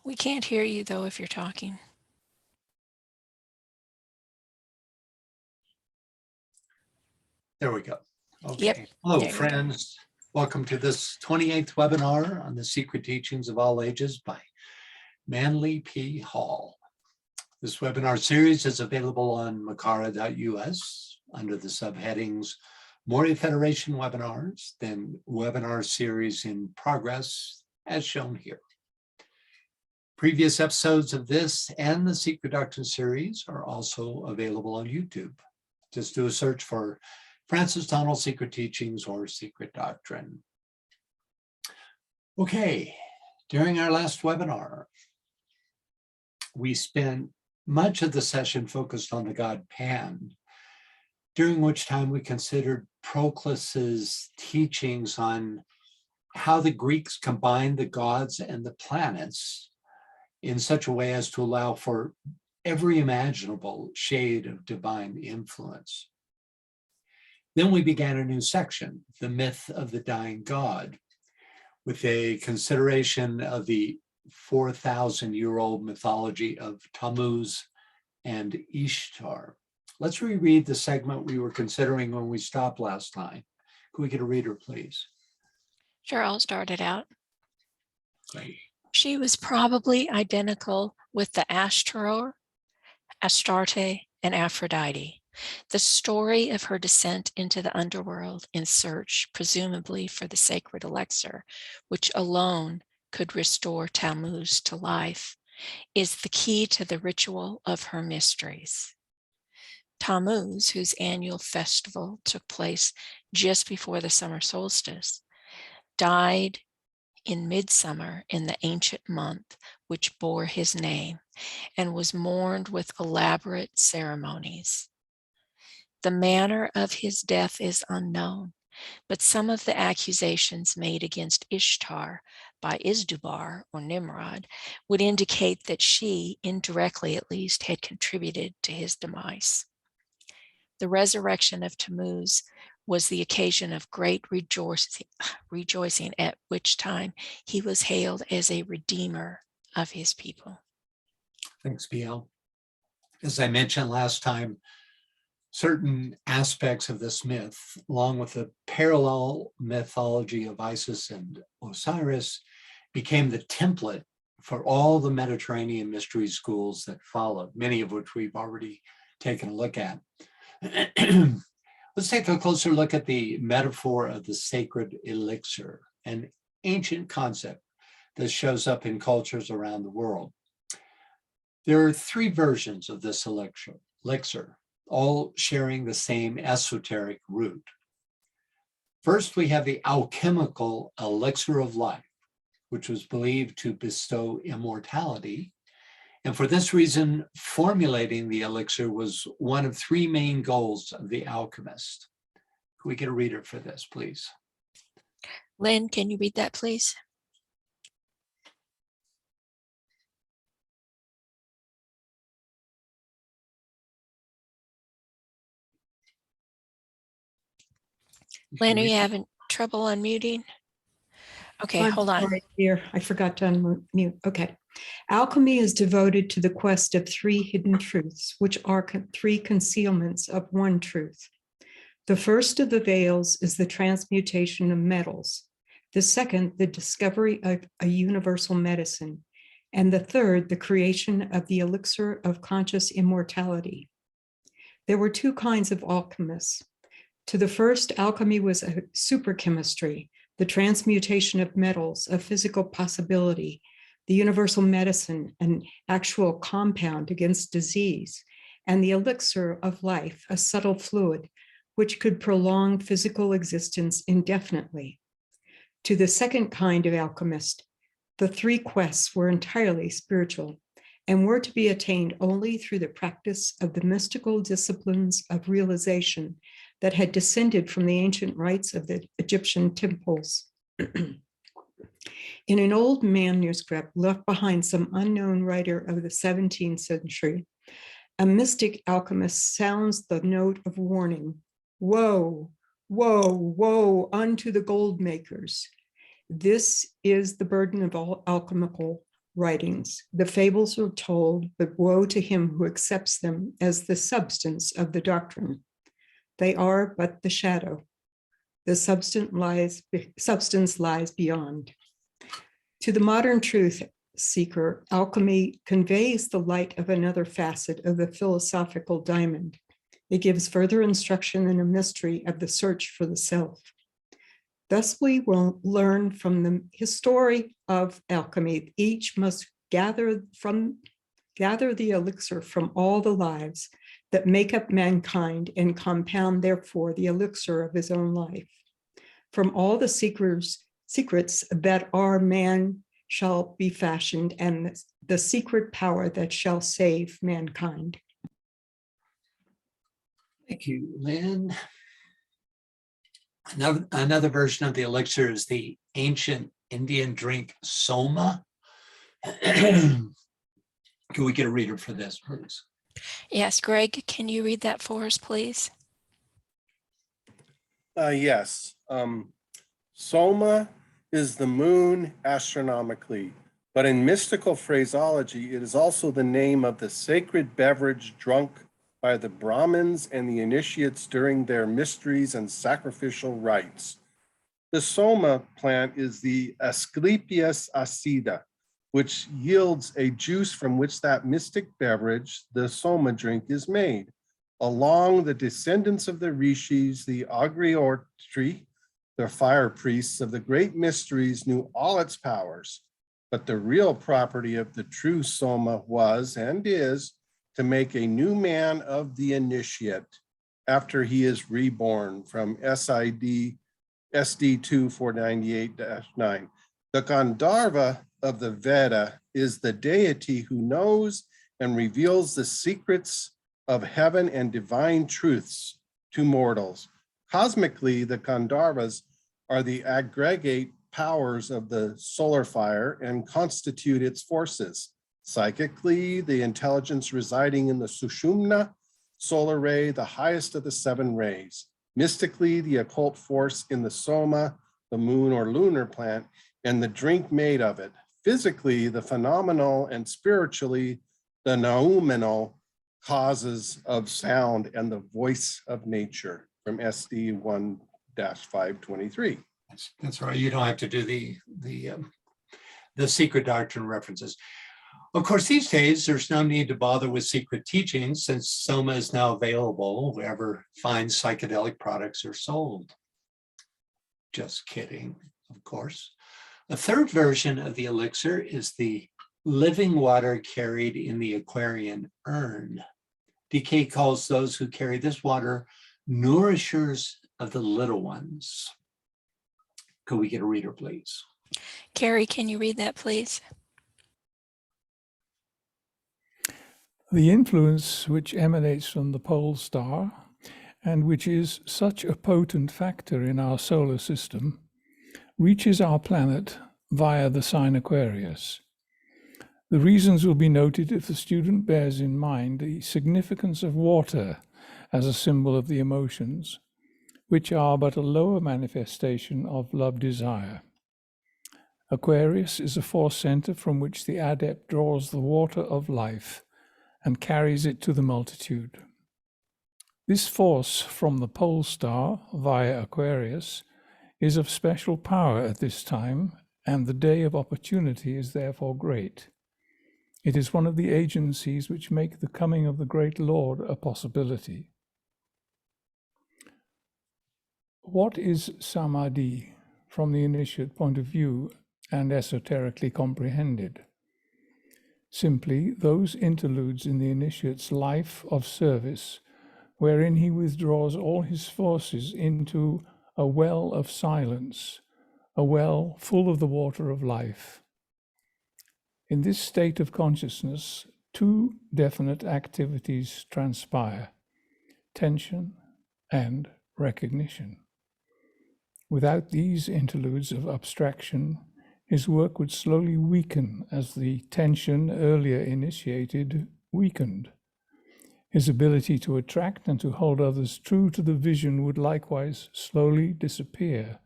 We can't hear you though if you're talking. There we go. Okay. Yep. Hello, There we go. friends. Welcome to this 28th webinar on the Secret Teachings of All Ages by Manly P. Hall. This webinar series is available on makara.us under the subheadings Moria Federation webinars, then webinar series in progress as shown here. Previous episodes of this and the Secret Doctrine series are also available on YouTube. Just do a search for Francis Donald Secret Teachings or Secret Doctrine. Okay, during our last webinar, we spent much of the session focused on the god Pan, during which time we considered Proclus's teachings on how the Greeks combined the gods and the planets in such a way as to allow for every imaginable shade of divine influence. Then we began a new section, the myth of the dying god, with a consideration of the 4,000-year-old mythology of Tammuz and Ishtar. Let's reread the segment we were considering when we stopped last time. Could we get a reader, please? Sure, I'll start it out. Great. She was probably identical with the Ashtoreth, Astarte, and Aphrodite. The story of her descent into the underworld in search, presumably for the sacred elixir, which alone could restore Tammuz to life, is the key to the ritual of her mysteries. Tammuz, whose annual festival took place just before the summer solstice, died in midsummer in the ancient month which bore his name and was mourned with elaborate ceremonies. The manner of his death is unknown, but some of the accusations made against Ishtar by Izdubar or Nimrod would indicate that she, indirectly at least, had contributed to his demise. The resurrection of Tammuz was the occasion of great rejoicing, at which time he was hailed as a redeemer of his people. Thanks, BL. As I mentioned last time, certain aspects of this myth, along with the parallel mythology of Isis and Osiris, became the template for all the Mediterranean mystery schools that followed, many of which we've already taken a look at. Let's take a closer look at the metaphor of the sacred elixir, an ancient concept that shows up in cultures around the world. There are three versions of this elixir, all sharing the same esoteric root. First, we have the alchemical elixir of life, which was believed to bestow immortality. And for this reason, formulating the elixir was one of three main goals of the alchemist. Could we get a reader for this, please? Lynn, can you read that, please? Lynn, are you having trouble unmuting? Okay, hold on. Right here, I forgot to unmute. Okay. Alchemy is devoted to the quest of three hidden truths, which are three concealments of one truth. The first of the veils is the transmutation of metals. The second, the discovery of a universal medicine. And the third, the creation of the elixir of conscious immortality. There were two kinds of alchemists. To the first, alchemy was a superchemistry, the transmutation of metals, a physical possibility, the universal medicine, an actual compound against disease, and the elixir of life, a subtle fluid, which could prolong physical existence indefinitely. To the second kind of alchemist, the three quests were entirely spiritual and were to be attained only through the practice of the mystical disciplines of realization that had descended from the ancient rites of the Egyptian temples. In an old manuscript left behind some unknown writer of the 17th century, a mystic alchemist sounds the note of warning. Woe, woe, woe unto the gold makers. This is the burden of all alchemical writings. The fables are told, but woe to him who accepts them as the substance of the doctrine. They are but the shadow. The substance lies beyond. To the modern truth seeker, alchemy conveys the light of another facet of the philosophical diamond. It gives further instruction in a mystery of the search for the self. Thus, we will learn from the history of alchemy. Each must gather the elixir from all the lives that make up mankind and compound, therefore, the elixir of his own life. From all the secrets that are, man shall be fashioned, and the secret power that shall save mankind. Thank you, Lynn. Another version of the elixir is the ancient Indian drink soma. Can we get a reader for this, please? Yes, Greg, can you read that for us, please? Yes. Soma is the moon astronomically, but in mystical phraseology, it is also the name of the sacred beverage drunk by the Brahmins and the initiates during their mysteries and sacrificial rites. The soma plant is the Asclepias acida, which yields a juice from which that mystic beverage, the soma drink, is made. Along the descendants of the rishis, the Agriotri, the fire priests of the great mysteries, knew all its powers. But the real property of the true soma was and is to make a new man of the initiate after he is reborn, from SD 2498-9. The Gandharva of the Veda is the deity who knows and reveals the secrets of heaven and divine truths to mortals. Cosmically, the Gandharvas are the aggregate powers of the solar fire and constitute its forces. Psychically, the intelligence residing in the Sushumna solar ray, the highest of the seven rays. Mystically, the occult force in the soma, the moon or lunar plant, and the drink made of it. Physically, the phenomenal, and spiritually, the noumenal causes of sound and the voice of nature, from SD 1-523. That's right. You don't have to do the secret doctrine references. Of course, these days, there's no need to bother with secret teachings since soma is now available wherever fine psychedelic products are sold. Just kidding, of course. A third version of the elixir is the living water carried in the Aquarian urn. DK calls those who carry this water nourishers of the little ones. Could we get a reader, please? Carrie, can you read that, please? The influence which emanates from the pole star, and which is such a potent factor in our solar system, reaches our planet via the sign Aquarius. The reasons will be noted if the student bears in mind the significance of water as a symbol of the emotions, which are but a lower manifestation of love desire. Aquarius is a force center from which the adept draws the water of life and carries it to the multitude. This force from the pole star via Aquarius is of special power at this time, and the day of opportunity is therefore great. It is one of the agencies which make the coming of the great Lord a possibility. What is samadhi from the initiate point of view and esoterically comprehended? Simply those interludes in the initiate's life of service wherein he withdraws all his forces into a well of silence, a well full of the water of life. In this state of consciousness, two definite activities transpire: tension and recognition. Without these interludes of abstraction, his work would slowly weaken as the tension earlier initiated weakened. His ability to attract and to hold others true to the vision would likewise slowly disappear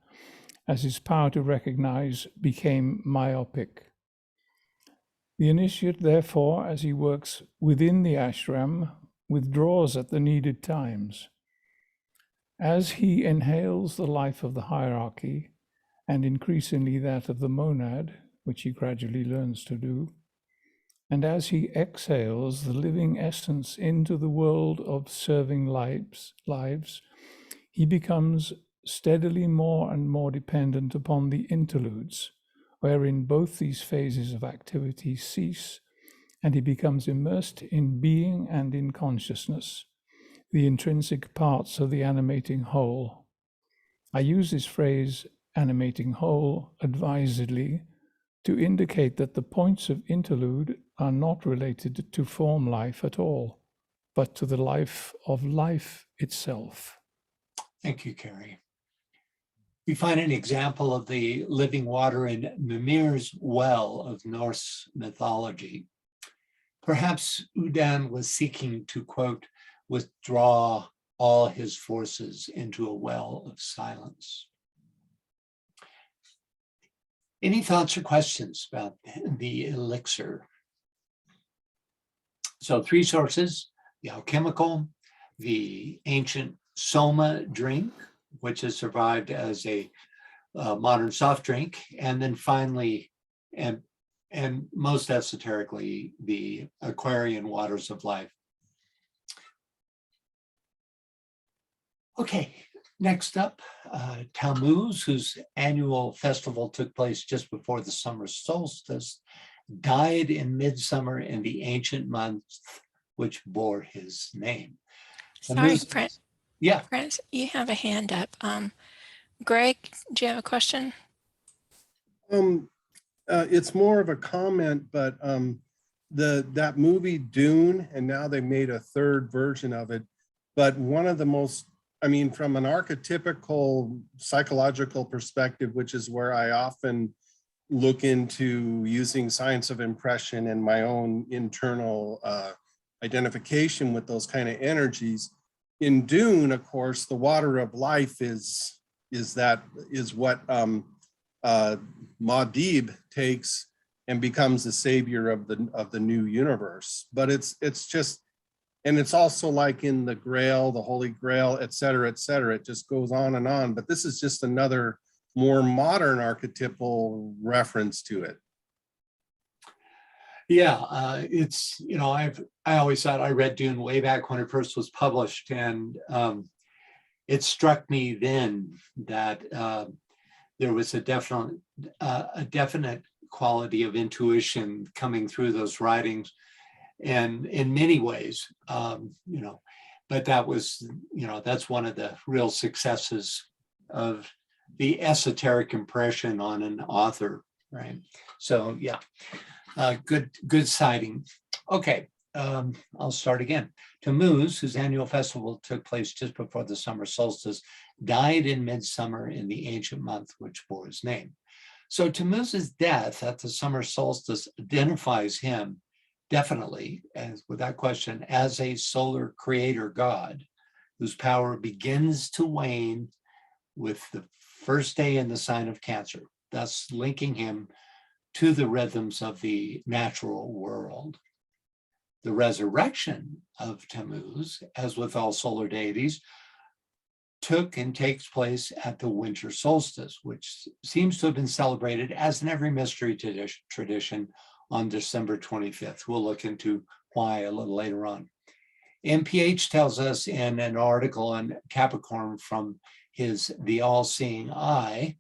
as his power to recognize became myopic. The initiate, therefore, as he works within the ashram, withdraws at the needed times. As he inhales the life of the hierarchy, and increasingly that of the monad, which he gradually learns to do, and as he exhales the living essence into the world of serving lives, he becomes steadily more and more dependent upon the interludes, wherein both these phases of activity cease, and he becomes immersed in being and in consciousness, the intrinsic parts of the animating whole. I use this phrase, animating whole, advisedly to indicate that the points of interlude are not related to form life at all, but to the life of life itself. Thank you, Carrie. We find an example of the living water in Mimir's well of Norse mythology. Perhaps Udan was seeking to, quote, withdraw all his forces into a well of silence. Any thoughts or questions about the elixir? So 3 sources: the alchemical, the ancient Soma drink, which has survived as a modern soft drink, and then finally, and most esoterically, the Aquarian waters of life. Okay, next up, Tammuz, whose annual festival took place just before the summer solstice, died in midsummer in the ancient month which bore his name. Sorry, Tammuz- Yeah, Franz, you have a hand up. Greg, do you have a question? It's more of a comment, but that movie Dune, and now they made a 3rd version of it. But one of the most, I mean, from an archetypical psychological perspective, which is where I often look into using science of impression and my own internal identification with those kind of energies. In Dune, of course, the water of life is what Muad'Dib takes and becomes the savior of the new universe. But it's just, and it's also like in the Grail, the Holy Grail, et cetera, et cetera. It just goes on and on. But this is just another more modern archetypal reference to it. yeah, it's, you know, I always thought I read Dune way back when it first was published, and it struck me then that there was a definite quality of intuition coming through those writings, and in many ways, you know, but that was, you know, that's one of the real successes of the esoteric impression on an author, right? So yeah, good citing. Okay, I'll start again. Tammuz, whose annual festival took place just before the summer solstice, died in midsummer in the ancient month which bore his name. So Tammuz's death at the summer solstice identifies him definitely, as without question, as a solar creator god whose power begins to wane with the first day in the sign of Cancer, thus linking him to the rhythms of the natural world. The resurrection of Tammuz, as with all solar deities, took and takes place at the winter solstice, which seems to have been celebrated, as in every mystery tradition, on December 25th. We'll look into why a little later on. MPH tells us in an article on Capricorn from his The All-Seeing Eye,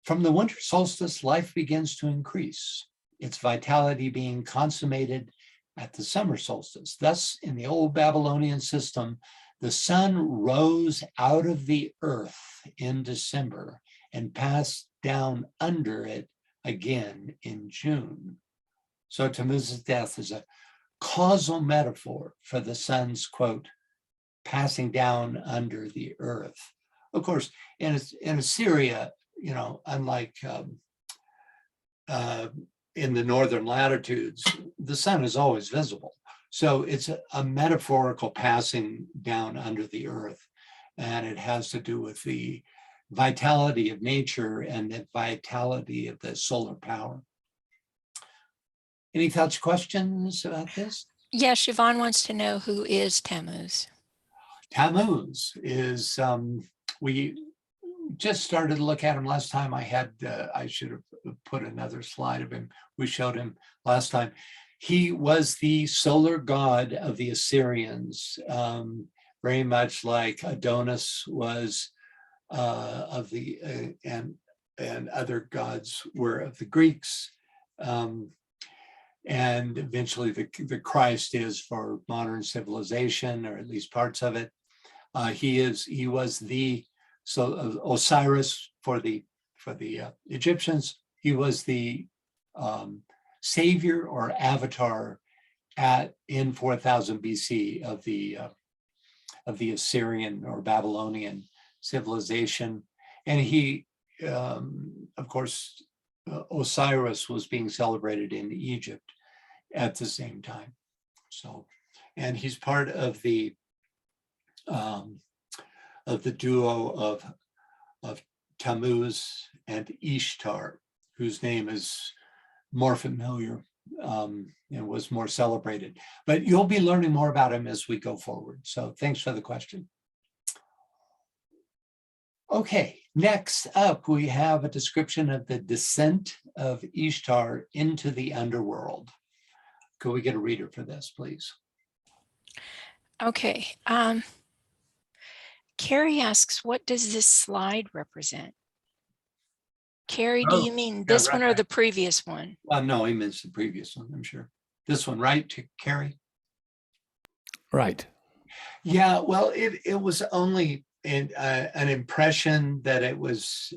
from the winter solstice, life begins to increase, its vitality being consummated at the summer solstice. Thus, in the old Babylonian system, the sun rose out of the earth in December and passed down under it again in June. So Tammuz's death is a causal metaphor for the sun's, quote, passing down under the earth. Of course, in Assyria, you know, unlike in the northern latitudes, the sun is always visible. So it's a metaphorical passing down under the earth, and it has to do with the vitality of nature and the vitality of the solar power. Any thoughts, questions about this? Yes, Siobhan wants to know who is Tammuz. Tammuz is, we just started to look at him last time. I should have put another slide of him. We showed him last time. He was the solar god of the Assyrians, very much like Adonis was of the, and other gods were of the Greeks. And eventually the Christ is for modern civilization, or at least parts of it. He was the Osiris for the Egyptians. He was the savior or avatar in 4000 BC of the Assyrian or Babylonian civilization, and he, of course, Osiris was being celebrated in Egypt at the same time. So, and he's part of the duo of Tammuz and Ishtar, whose name is more familiar and was more celebrated. But you'll be learning more about him as we go forward. So thanks for the question. Okay, next up, we have a description of the descent of Ishtar into the underworld. Could we get a reader for this, please? Okay. Carrie asks, what does this slide represent? Carrie, do you mean this one or the previous one? No, he meant the previous one, I'm sure. This one, right, Carrie? Right. Yeah, well, it was only an impression that it was,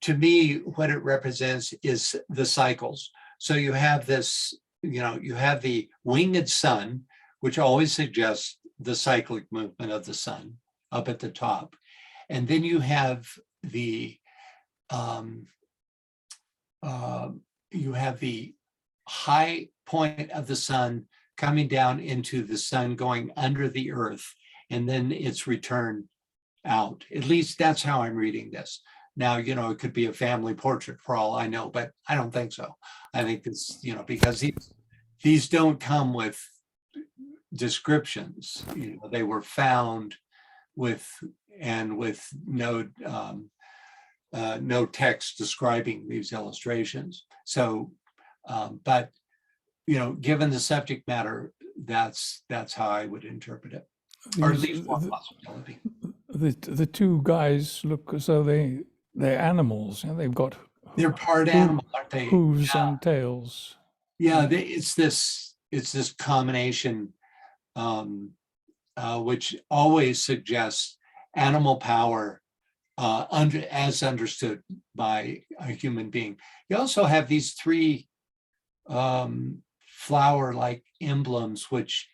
to me, what it represents is the cycles. So you have this, you have the winged sun, which always suggests the cyclic movement of the sun up at the top. And then you have the high point of the sun coming down into the sun, going under the earth, and then it's returned out. At least that's how I'm reading this. Now, it could be a family portrait for all I know, but I don't think so. I think this, because these don't come with descriptions. They were found with no text describing these illustrations. So, but given the subject matter, that's how I would interpret it, or at least one possibility. The two guys look as though they're animals, and they've got They're part animal, aren't they? hooves and tails. Yeah, it's this combination, which always suggests animal power, as understood by a human being. You also have these three flower-like emblems, which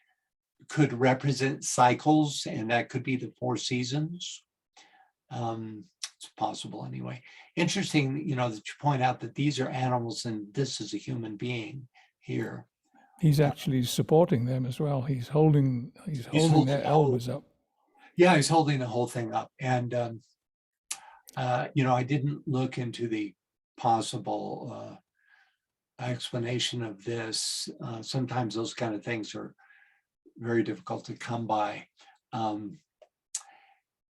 could represent cycles, and that could be the 4 seasons. It's possible anyway. Interesting, that you point out that these are animals and this is a human being here. He's actually supporting them as well. He's holding their elbows up. Yeah, he's holding the whole thing up. And I didn't look into the possible explanation of this. Sometimes those kind of things are very difficult to come by.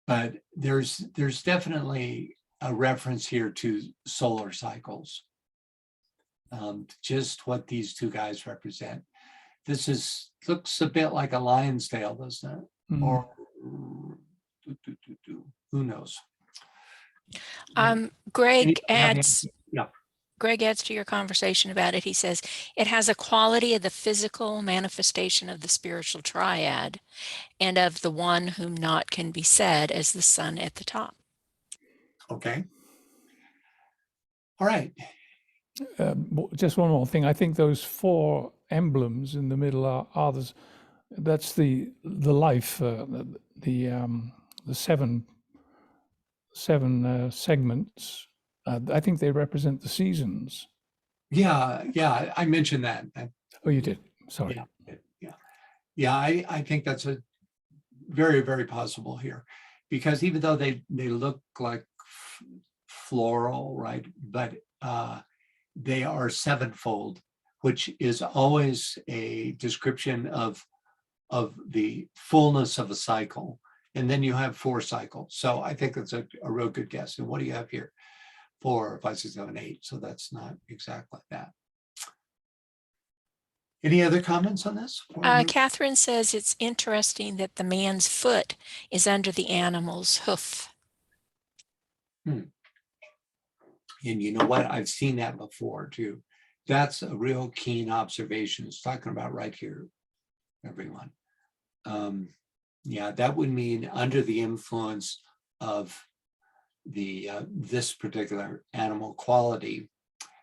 But there's definitely a reference here to solar cycles, just what these two guys represent. This looks a bit like a lion's tail, doesn't it? Mm. Or who knows? Greg adds, Yeah. Greg adds to your conversation about it. He says, it has a quality of the physical manifestation of the spiritual triad and of the one whom naught can be said as the sun at the top. Okay. All right. Just one more thing. I think those 4 emblems in the middle that's the life, the 7 segments. I think they represent the seasons. Yeah, I mentioned that. Oh, you did. Sorry. Yeah. I think that's a very, very possible here, because even though they look like floral, right, but they are 7-fold, which is always a description of the fullness of a cycle. And then you have 4 cycles. So I think that's a real good guess. And what do you have here? 4, 5, 6, 7, 8. So that's not exactly that. Any other comments on this? Catherine says it's interesting that the man's foot is under the animal's hoof. And you know what? I've seen that before too. That's a real keen observation. It's talking about right here, everyone. Yeah, that would mean under the influence of the this particular animal quality,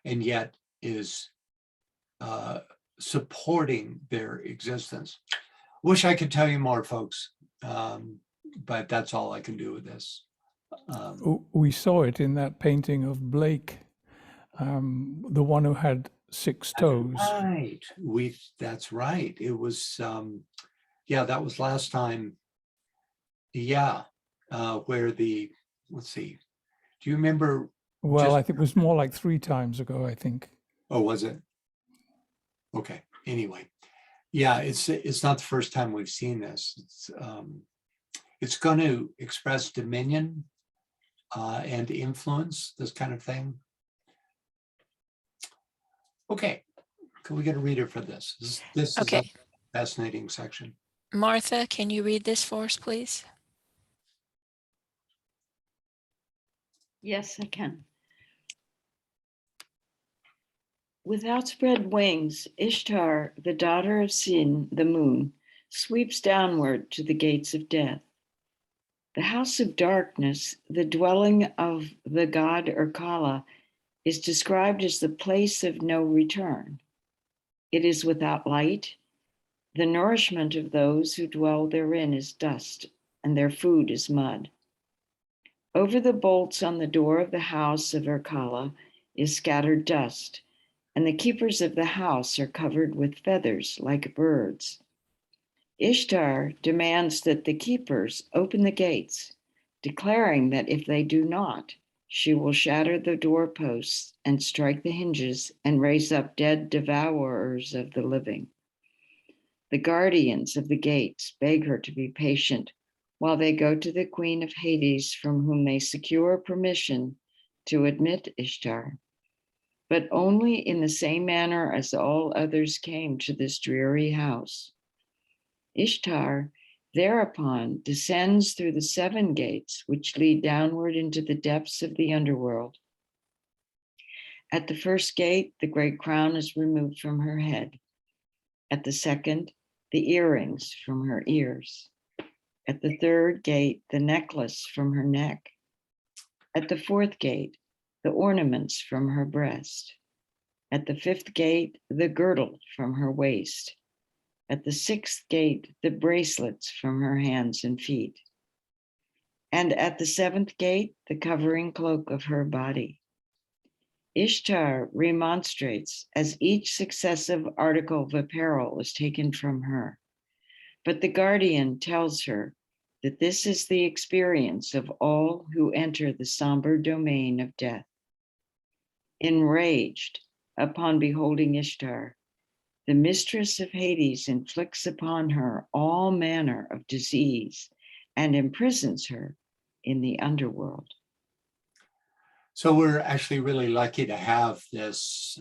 and yet is supporting their existence. Wish I could tell you more, folks, but that's all I can do with this. We saw it in that painting of Blake, the one who had 6 toes. Right, that's right. It was yeah, that was last time. Yeah, where let's see. Do you remember? Well, I think it was more like 3 times ago, I think. Oh, was it? Okay. Anyway, yeah, it's not the first time we've seen this. It's going to express dominion and influence, this kind of thing. Okay, can we get a reader for this? This Okay. is a fascinating section. Martha, can you read this for us, please? Yes, I can. With outspread wings, Ishtar, the daughter of Sin, the moon, sweeps downward to the gates of death. The house of darkness, the dwelling of the god Urkala, is described as the place of no return. It is without light. The nourishment of those who dwell therein is dust, and their food is mud. Over the bolts on the door of the house of Urkala is scattered dust, and the keepers of the house are covered with feathers like birds. Ishtar demands that the keepers open the gates, declaring that if they do not, she will shatter the doorposts and strike the hinges and raise up dead devourers of the living. The guardians of the gates beg her to be patient while they go to the queen of Hades, from whom they secure permission to admit Ishtar, but only in the same manner as all others came to this dreary house. Ishtar thereupon descends through the 7 gates which lead downward into the depths of the underworld. At the first gate, the great crown is removed from her head. At the second, the earrings from her ears. At the third gate, the necklace from her neck. At the 4th gate, the ornaments from her breast. At the 5th gate, the girdle from her waist. At the 6th gate, the bracelets from her hands and feet. And at the 7th gate, the covering cloak of her body. Ishtar remonstrates as each successive article of apparel is taken from her. But the guardian tells her that this is the experience of all who enter the somber domain of death. Enraged upon beholding Ishtar, the mistress of Hades inflicts upon her all manner of disease and imprisons her in the underworld. So we're actually really lucky to have this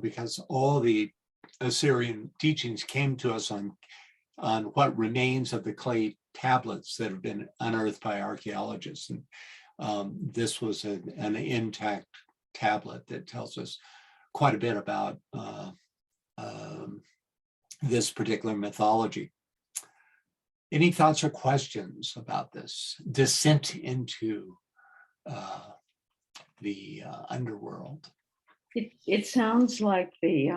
because all the Assyrian teachings came to us on what remains of the clay tablets that have been unearthed by archaeologists. And this was an intact tablet that tells us quite a bit about this particular mythology. Any thoughts or questions about this descent into the underworld? It sounds like the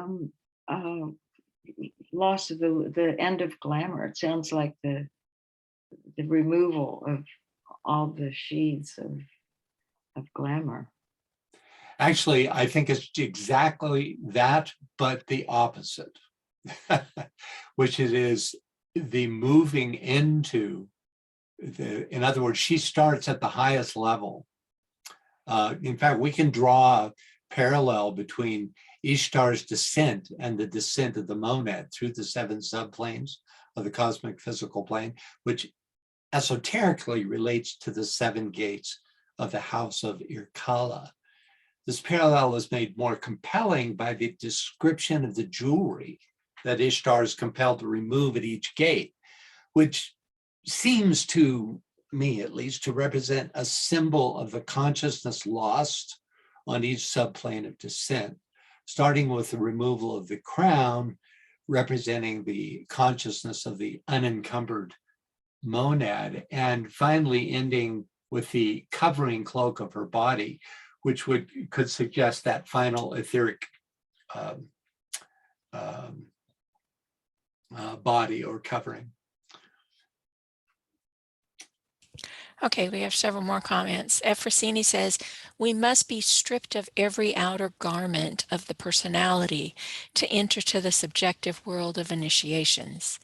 loss of the end of glamour. It sounds like the removal of all the sheaths of glamour. Actually, I think it's exactly that, but the opposite, which it is the moving into in other words, she starts at the highest level. In fact, we can draw parallel between Ishtar's descent and the descent of the monad through the 7 subplanes of the cosmic physical plane, which esoterically relates to the 7 gates of the house of Irkala. This parallel is made more compelling by the description of the jewelry that Ishtar is compelled to remove at each gate, which seems to me, at least, to represent a symbol of the consciousness lost on each subplane of descent, starting with the removal of the crown, representing the consciousness of the unencumbered monad, and finally ending with the covering cloak of her body, which could suggest that final etheric body or covering. Okay, we have several more comments. Efrosini says, we must be stripped of every outer garment of the personality to enter to the subjective world of initiations.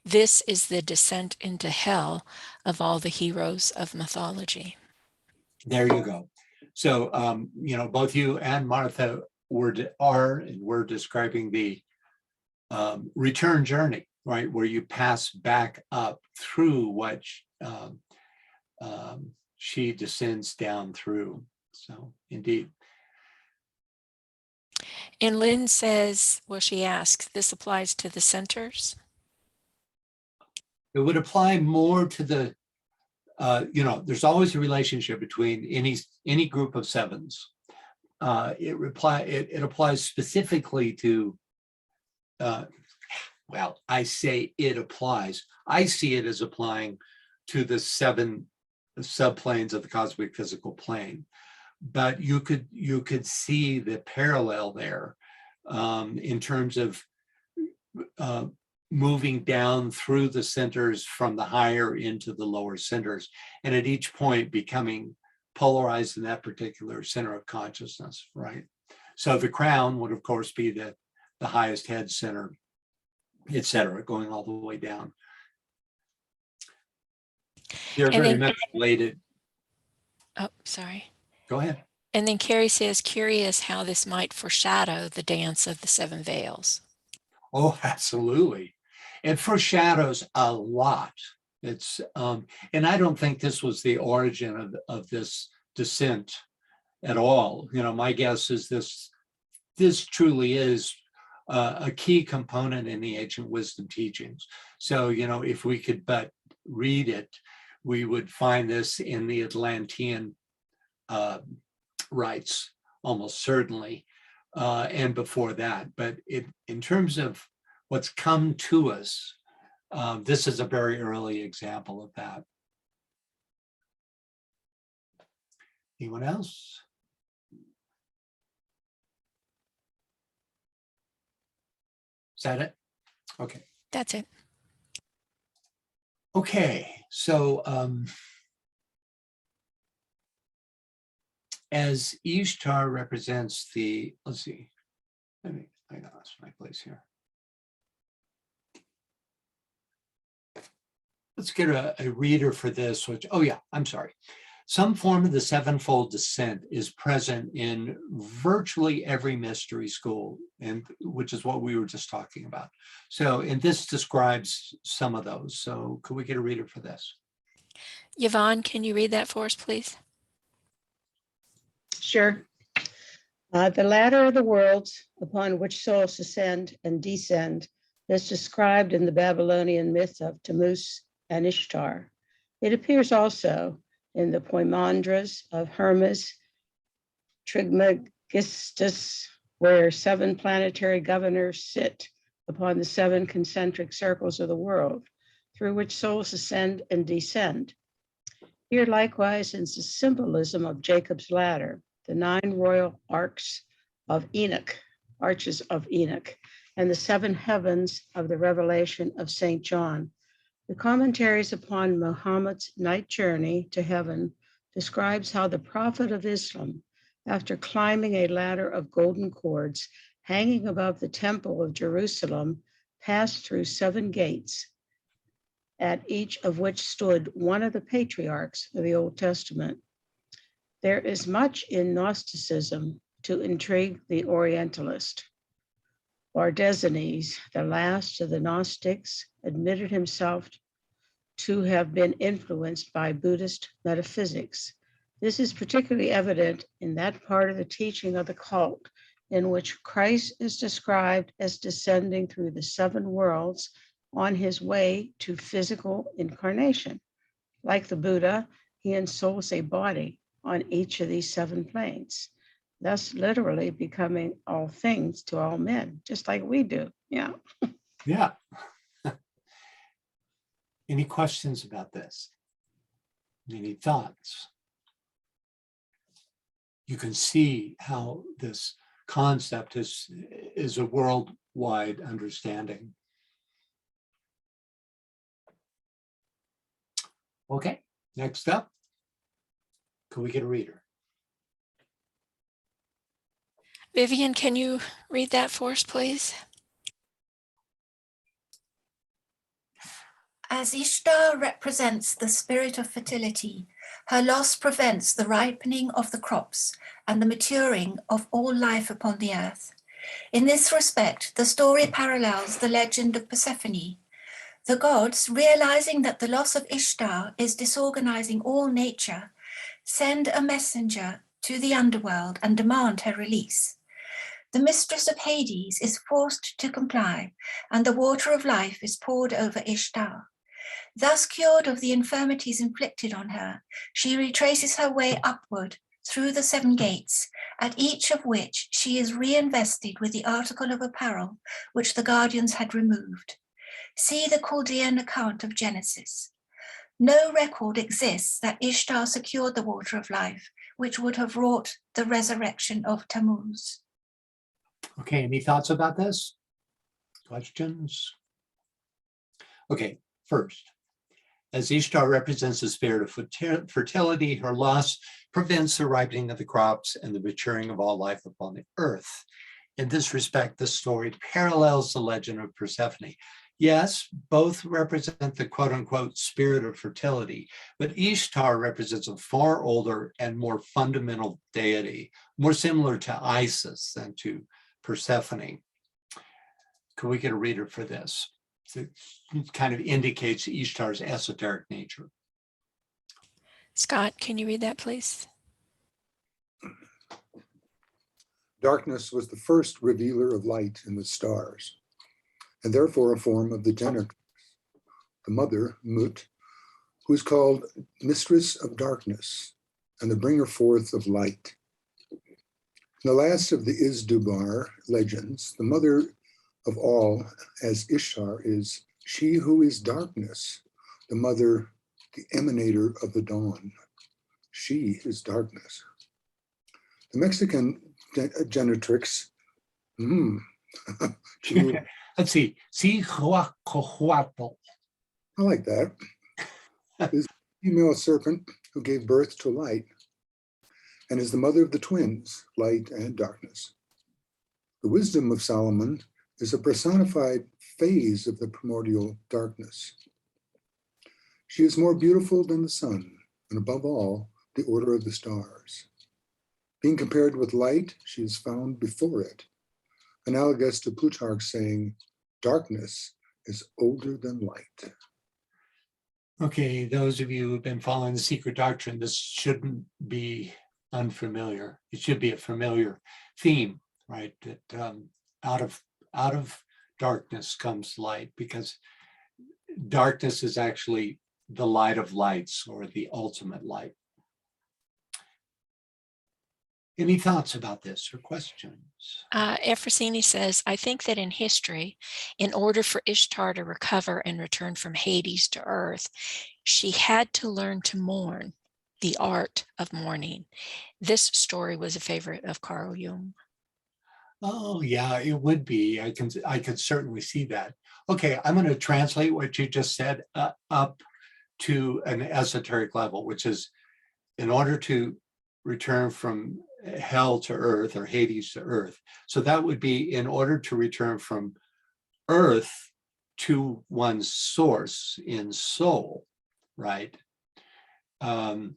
This is the descent into hell of all the heroes of mythology. There you go. So, both you and Martha were describing the return journey, right? Where you pass back up through what she descends down through. So indeed. And Lynn says, well, she asks, this applies to the centers? It would apply more to the, there's always a relationship between any group of 7s. It applies specifically to, I say it applies. I see it as applying to the 7 subplanes of the cosmic physical plane, but you could see the parallel there in terms of moving down through the centers from the higher into the lower centers, and at each point becoming polarized in that particular center of consciousness, right? So the crown would of course be the highest head center, etc., going all the way down. They're very much related. Oh, sorry. Go ahead. And then Carrie says, curious how this might foreshadow the dance of the 7 veils. Oh, absolutely. It foreshadows a lot. It's and I don't think this was the origin of this descent at all. My guess is this truly is a key component in the ancient wisdom teachings. So, if we could but read it, we would find this in the Atlantean rites, almost certainly, and before that. But in terms of what's come to us, this is a very early example of that. Anyone else? Is that it? Okay. That's it. Okay, so as Ishtar represents the, let's see, I lost my place here. Let's get a reader for this, I'm sorry. Some form of the 7-fold descent is present in virtually every mystery school, and which is what we were just talking about. So, and this describes some of those. So could we get a reader for this? Yvonne, can you read that for us, please? Sure. The ladder of the worlds upon which souls ascend and descend is described in the Babylonian myth of Tammuz and Ishtar. It appears also in the Poimandras of Hermes Trismegistus, where 7 planetary governors sit upon the 7 concentric circles of the world, through which souls ascend and descend. Here likewise is the symbolism of Jacob's ladder, the 9 royal arches of Enoch, and the 7 heavens of the revelation of St. John. The commentaries upon Muhammad's night journey to heaven describes how the Prophet of Islam, after climbing a ladder of golden cords hanging above the Temple of Jerusalem, passed through 7 gates, at each of which stood one of the patriarchs of the Old Testament. There is much in Gnosticism to intrigue the Orientalist. Bardesanes, the last of the Gnostics, admitted himself to have been influenced by Buddhist metaphysics. This is particularly evident in that part of the teaching of the cult in which Christ is described as descending through the 7 worlds on his way to physical incarnation. Like the Buddha, he ensouls a body on each of these 7 planes, thus literally becoming all things to all men, just like we do. Yeah. Yeah. Any questions about this? Any thoughts? You can see how this concept is a worldwide understanding. Okay, next up, can we get a reader? Vivian, can you read that for us, please? As Ishtar represents the spirit of fertility, her loss prevents the ripening of the crops and the maturing of all life upon the earth. In this respect, the story parallels the legend of Persephone. The gods, realizing that the loss of Ishtar is disorganizing all nature, send a messenger to the underworld and demand her release. The mistress of Hades is forced to comply, and the water of life is poured over Ishtar. Thus cured of the infirmities inflicted on her, she retraces her way upward through the 7 gates, at each of which she is reinvested with the article of apparel which the guardians had removed. See the Chaldean account of Genesis. No record exists that Ishtar secured the water of life, which would have wrought the resurrection of Tammuz. Okay, any thoughts about this? Questions? Okay, first, as Ishtar represents the spirit of fertility, her loss prevents the ripening of the crops and the maturing of all life upon the earth. In this respect, the story parallels the legend of Persephone. Yes, both represent the quote unquote spirit of fertility, but Ishtar represents a far older and more fundamental deity, more similar to Isis than to Persephone. Can we get a reader for this? It kind of indicates Ishtar's esoteric nature. Scott, can you read that, please? Darkness was the first revealer of light in the stars, and therefore a form of the Genetrix, the mother, Mut, who is called Mistress of Darkness and the bringer forth of light. In the last of the Izdubar legends, the mother of all, as Ishtar, is she who is darkness, the mother, the emanator of the dawn. She is darkness. The Mexican Genetrix, Let's see, Xihuacohuatl. I like that, is a female serpent who gave birth to light and is the mother of the twins, light and darkness. The wisdom of Solomon is a personified phase of the primordial darkness. She is more beautiful than the sun, and above all, the order of the stars. Being compared with light, she is found before it, analogous to Plutarch's saying, darkness is older than light. Okay, those of you who've been following the secret doctrine, this shouldn't be unfamiliar. It should be a familiar theme, right? That out of darkness comes light, because darkness is actually the light of lights, or the ultimate light. Any thoughts about this or questions? Efrosini says, I think that in history, in order for Ishtar to recover and return from Hades to earth, she had to learn to mourn, the art of mourning. This story was a favorite of Carl Jung. Oh yeah, it would be. I could certainly see that. Okay, I'm going to translate what you just said up to an esoteric level, which is in order to return from hell to earth, or Hades to earth. So that would be in order to return from earth to one's source in soul, right? One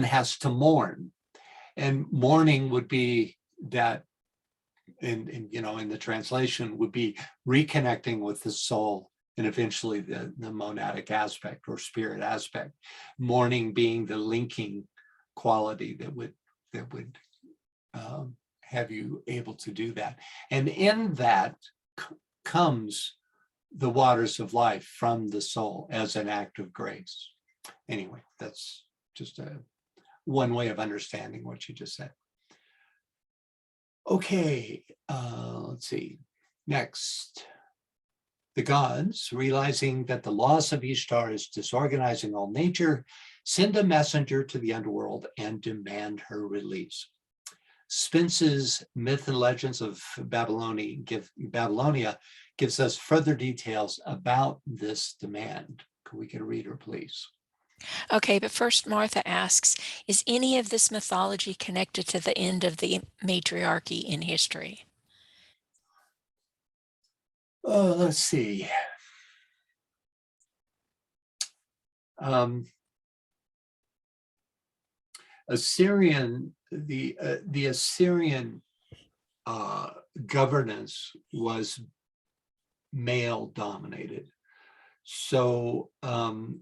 has to mourn. And mourning would be that, in the translation would be reconnecting with the soul and eventually the monadic aspect or spirit aspect. Mourning being the linking quality that would have you able to do that. And in that comes the waters of life from the soul as an act of grace. Anyway, that's just one way of understanding what you just said. Okay, let's see. Next, the gods, realizing that the loss of Ishtar is disorganizing all nature, send a messenger to the underworld and demand her release. Spence's Myth and Legends of Babylonia gives us further details about this demand. Could we get a reader, please? Okay, but first Martha asks, is any of this mythology connected to the end of the matriarchy in history? Let's see. The Assyrian governance was male dominated. So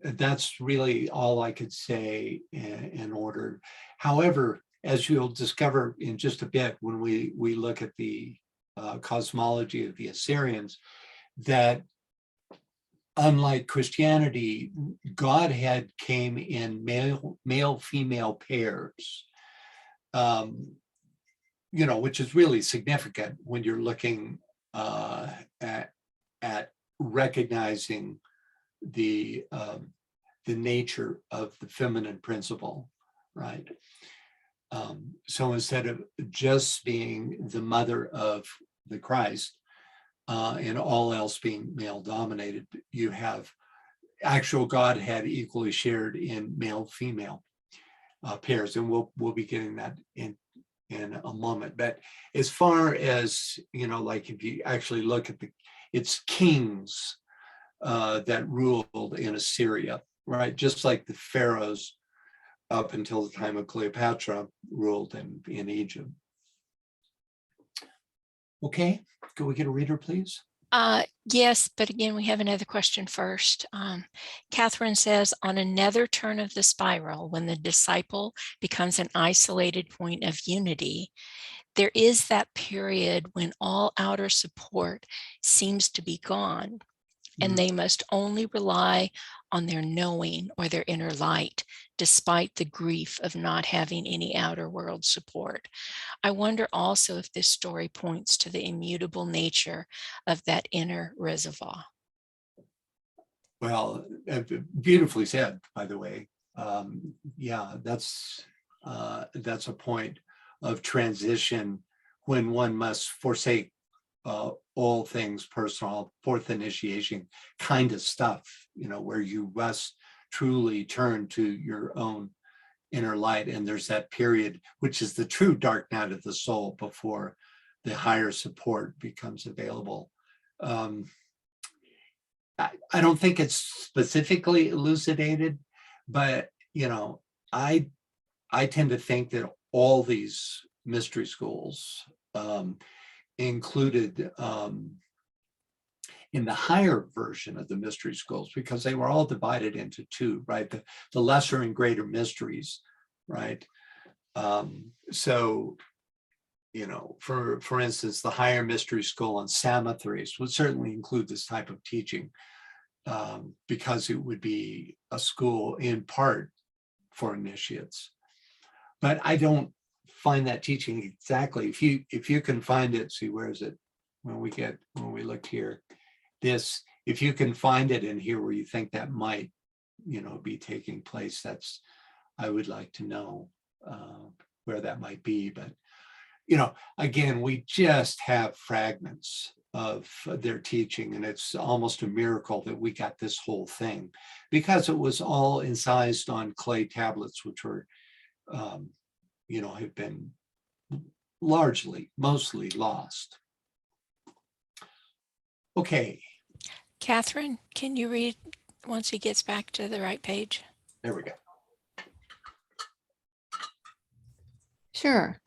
that's really all I could say in order. However, as you'll discover in just a bit when we look at the cosmology of the Assyrians, that unlike Christianity, Godhead came in male-female pairs, which is really significant when you're looking at recognizing the nature of the feminine principle, right? So instead of just being the mother of the Christ and all else being male dominated, you have actual Godhead equally shared in male-female pairs, and we'll be getting that in a moment. But as far as like if you actually look at it's kings that ruled in Assyria, right? Just like the pharaohs up until the time of Cleopatra ruled in Egypt. Okay, could we get a reader, please? Yes, but again, we have another question first. Catherine says, on another turn of the spiral, when the disciple becomes an isolated point of unity, there is that period when all outer support seems to be gone, and they must only rely on their knowing or their inner light, despite the grief of not having any outer world support. I wonder also if this story points to the immutable nature of that inner reservoir. Well, beautifully said, by the way. Yeah, that's a point of transition when one must forsake all things personal, fourth initiation kind of stuff, where you must truly turn to your own inner light. And there's that period, which is the true dark night of the soul before the higher support becomes available. I don't think it's specifically elucidated, but I tend to think that all these mystery schools included in the higher version of the mystery schools, because they were all divided into two, right? The lesser and greater mysteries, right? So, for instance, the higher mystery school on Samothrace would certainly include this type of teaching, because it would be a school in part for initiates. But I don't find that teaching exactly. If you can find it, see, where is it? When we look here, if you can find it in here where you think that might, be taking place, I would like to know where that might be. But, again, we just have fragments of their teaching, and it's almost a miracle that we got this whole thing, because it was all incised on clay tablets, which were, have been mostly lost. Okay. Catherine, can you read once he gets back to the right page? There we go. Sure.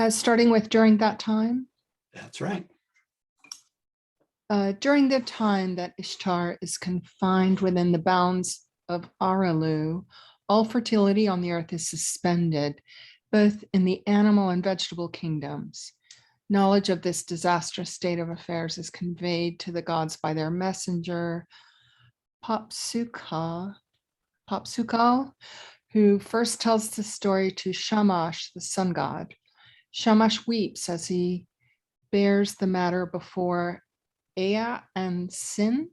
Starting with during that time. That's right. During the time that Ishtar is confined within the bounds of Aralu, all fertility on the earth is suspended, both in the animal and vegetable kingdoms. Knowledge of this disastrous state of affairs is conveyed to the gods by their messenger, Popsukal, who first tells the story to Shamash, the sun god. Shamash weeps as he bears the matter before Ea and Sin,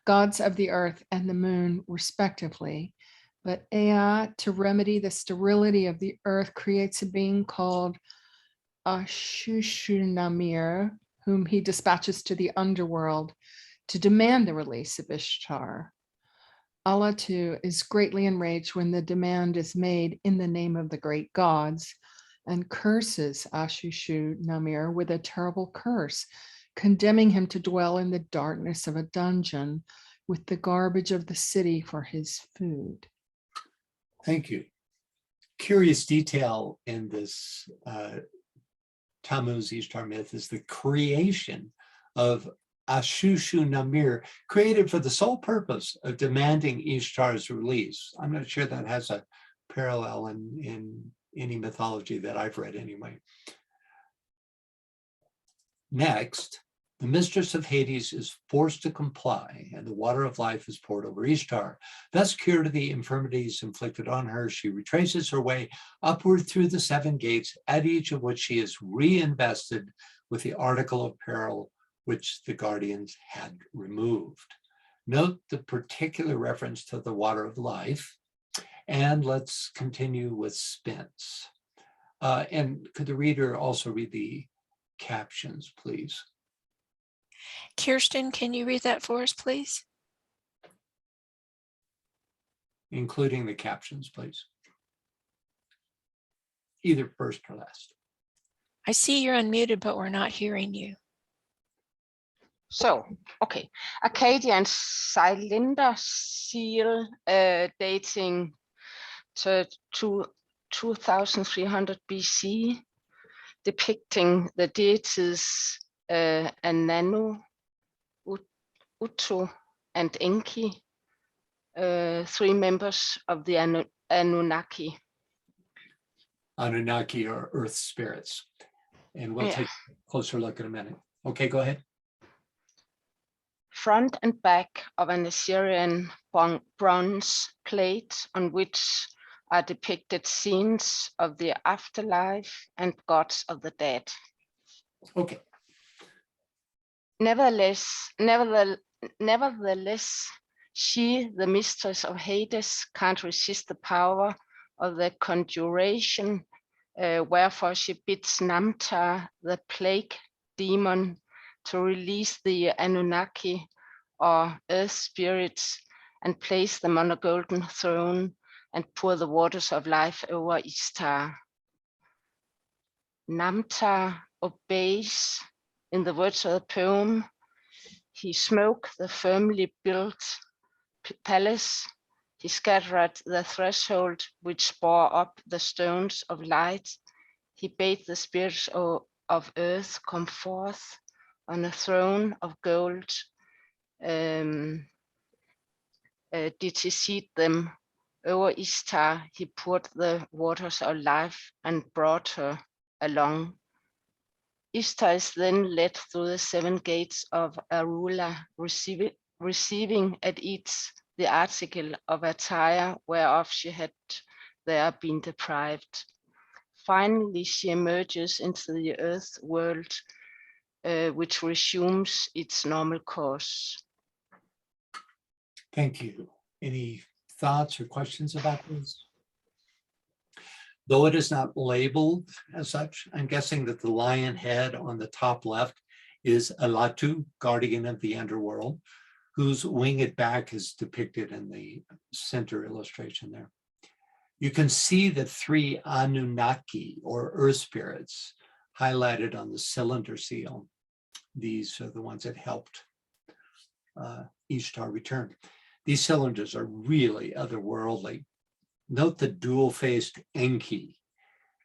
gods of the earth and the moon, respectively. But Ea, to remedy the sterility of the earth, creates a being called Ashushunamir, whom he dispatches to the underworld to demand the release of Ishtar. Allah too is greatly enraged when the demand is made in the name of the great gods and curses Ashushunamir with a terrible curse, condemning him to dwell in the darkness of a dungeon with the garbage of the city for his food. Thank you. Curious detail in this Tammuz Ishtar myth is the creation of Ashushunamir, created for the sole purpose of demanding Ishtar's release. I'm not sure that has a parallel in any mythology that I've read anyway. Next, the mistress of Hades is forced to comply, and the water of life is poured over Ishtar. Thus cured of the infirmities inflicted on her, she retraces her way upward through the 7 gates, at each of which she is reinvested with the article of peril which the guardians had removed. Note the particular reference to the water of life, and let's continue with Spence. And could the reader also read the captions, please? Kirsten, can you read that for us, please? Including the captions, please. Either first or last. I see you're unmuted, but we're not hearing you. So, okay. Akkadian cylinder seal dating to 2300 BC, depicting the deities Ananu, Utu, and Enki, 3 members of the Anunnaki. Anunnaki are earth spirits. And we'll take a closer look in a minute. Okay, go ahead. Front and back of an Assyrian bronze plate on which are depicted scenes of the afterlife and gods of the dead. Okay. Nevertheless, she, the mistress of Hades, can't resist the power of the conjuration, wherefore she bids Namtar, the plague demon, to release the Anunnaki, or earth spirits, and place them on a golden throne and pour the waters of life over Ishtar. Namtar obeys. In the words of the poem, he smote the firmly built palace, he scattered the threshold which bore up the stones of light, he bade the spirits of earth come forth on a throne of gold, did he seat them over Ishtar, he poured the waters of life and brought her along. Ishtar is then led through the 7 gates of Arula, receiving at each the article of attire whereof she had there been deprived. Finally, she emerges into the earth world, which resumes its normal course. Thank you. Any thoughts or questions about this? Though it is not labeled as such, I'm guessing that the lion head on the top left is Alatu, guardian of the underworld, whose winged back is depicted in the center illustration there. You can see the 3 Anunnaki, or earth spirits, highlighted on the cylinder seal. These are the ones that helped Ishtar return. These cylinders are really otherworldly. Note the dual-faced Enki,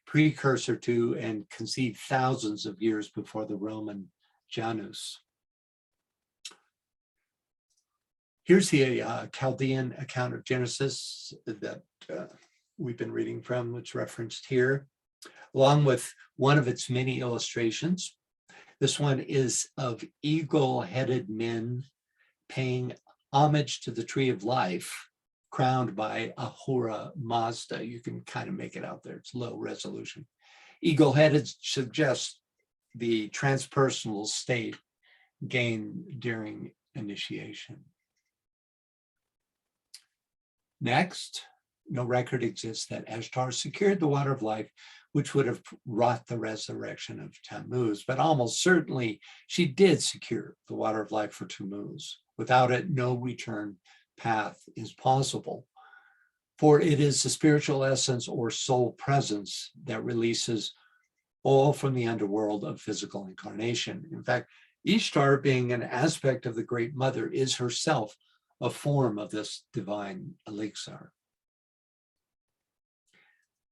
precursor to and conceived thousands of years before the Roman Janus. Here's the Chaldean account of Genesis that we've been reading from, which referenced here, along with one of its many illustrations. This one is of eagle-headed men paying homage to the tree of life, crowned by Ahura Mazda. You can kind of make it out there. It's low resolution. Eagle-headed suggests the transpersonal state gained during initiation. Next, no record exists that Ashtar secured the water of life, which would have wrought the resurrection of Tammuz, but almost certainly she did secure the water of life for Tammuz. Without it, no return path is possible, for it is the spiritual essence or soul presence that releases all from the underworld of physical incarnation. In fact, Ishtar, being an aspect of the Great Mother, is herself a form of this divine elixir.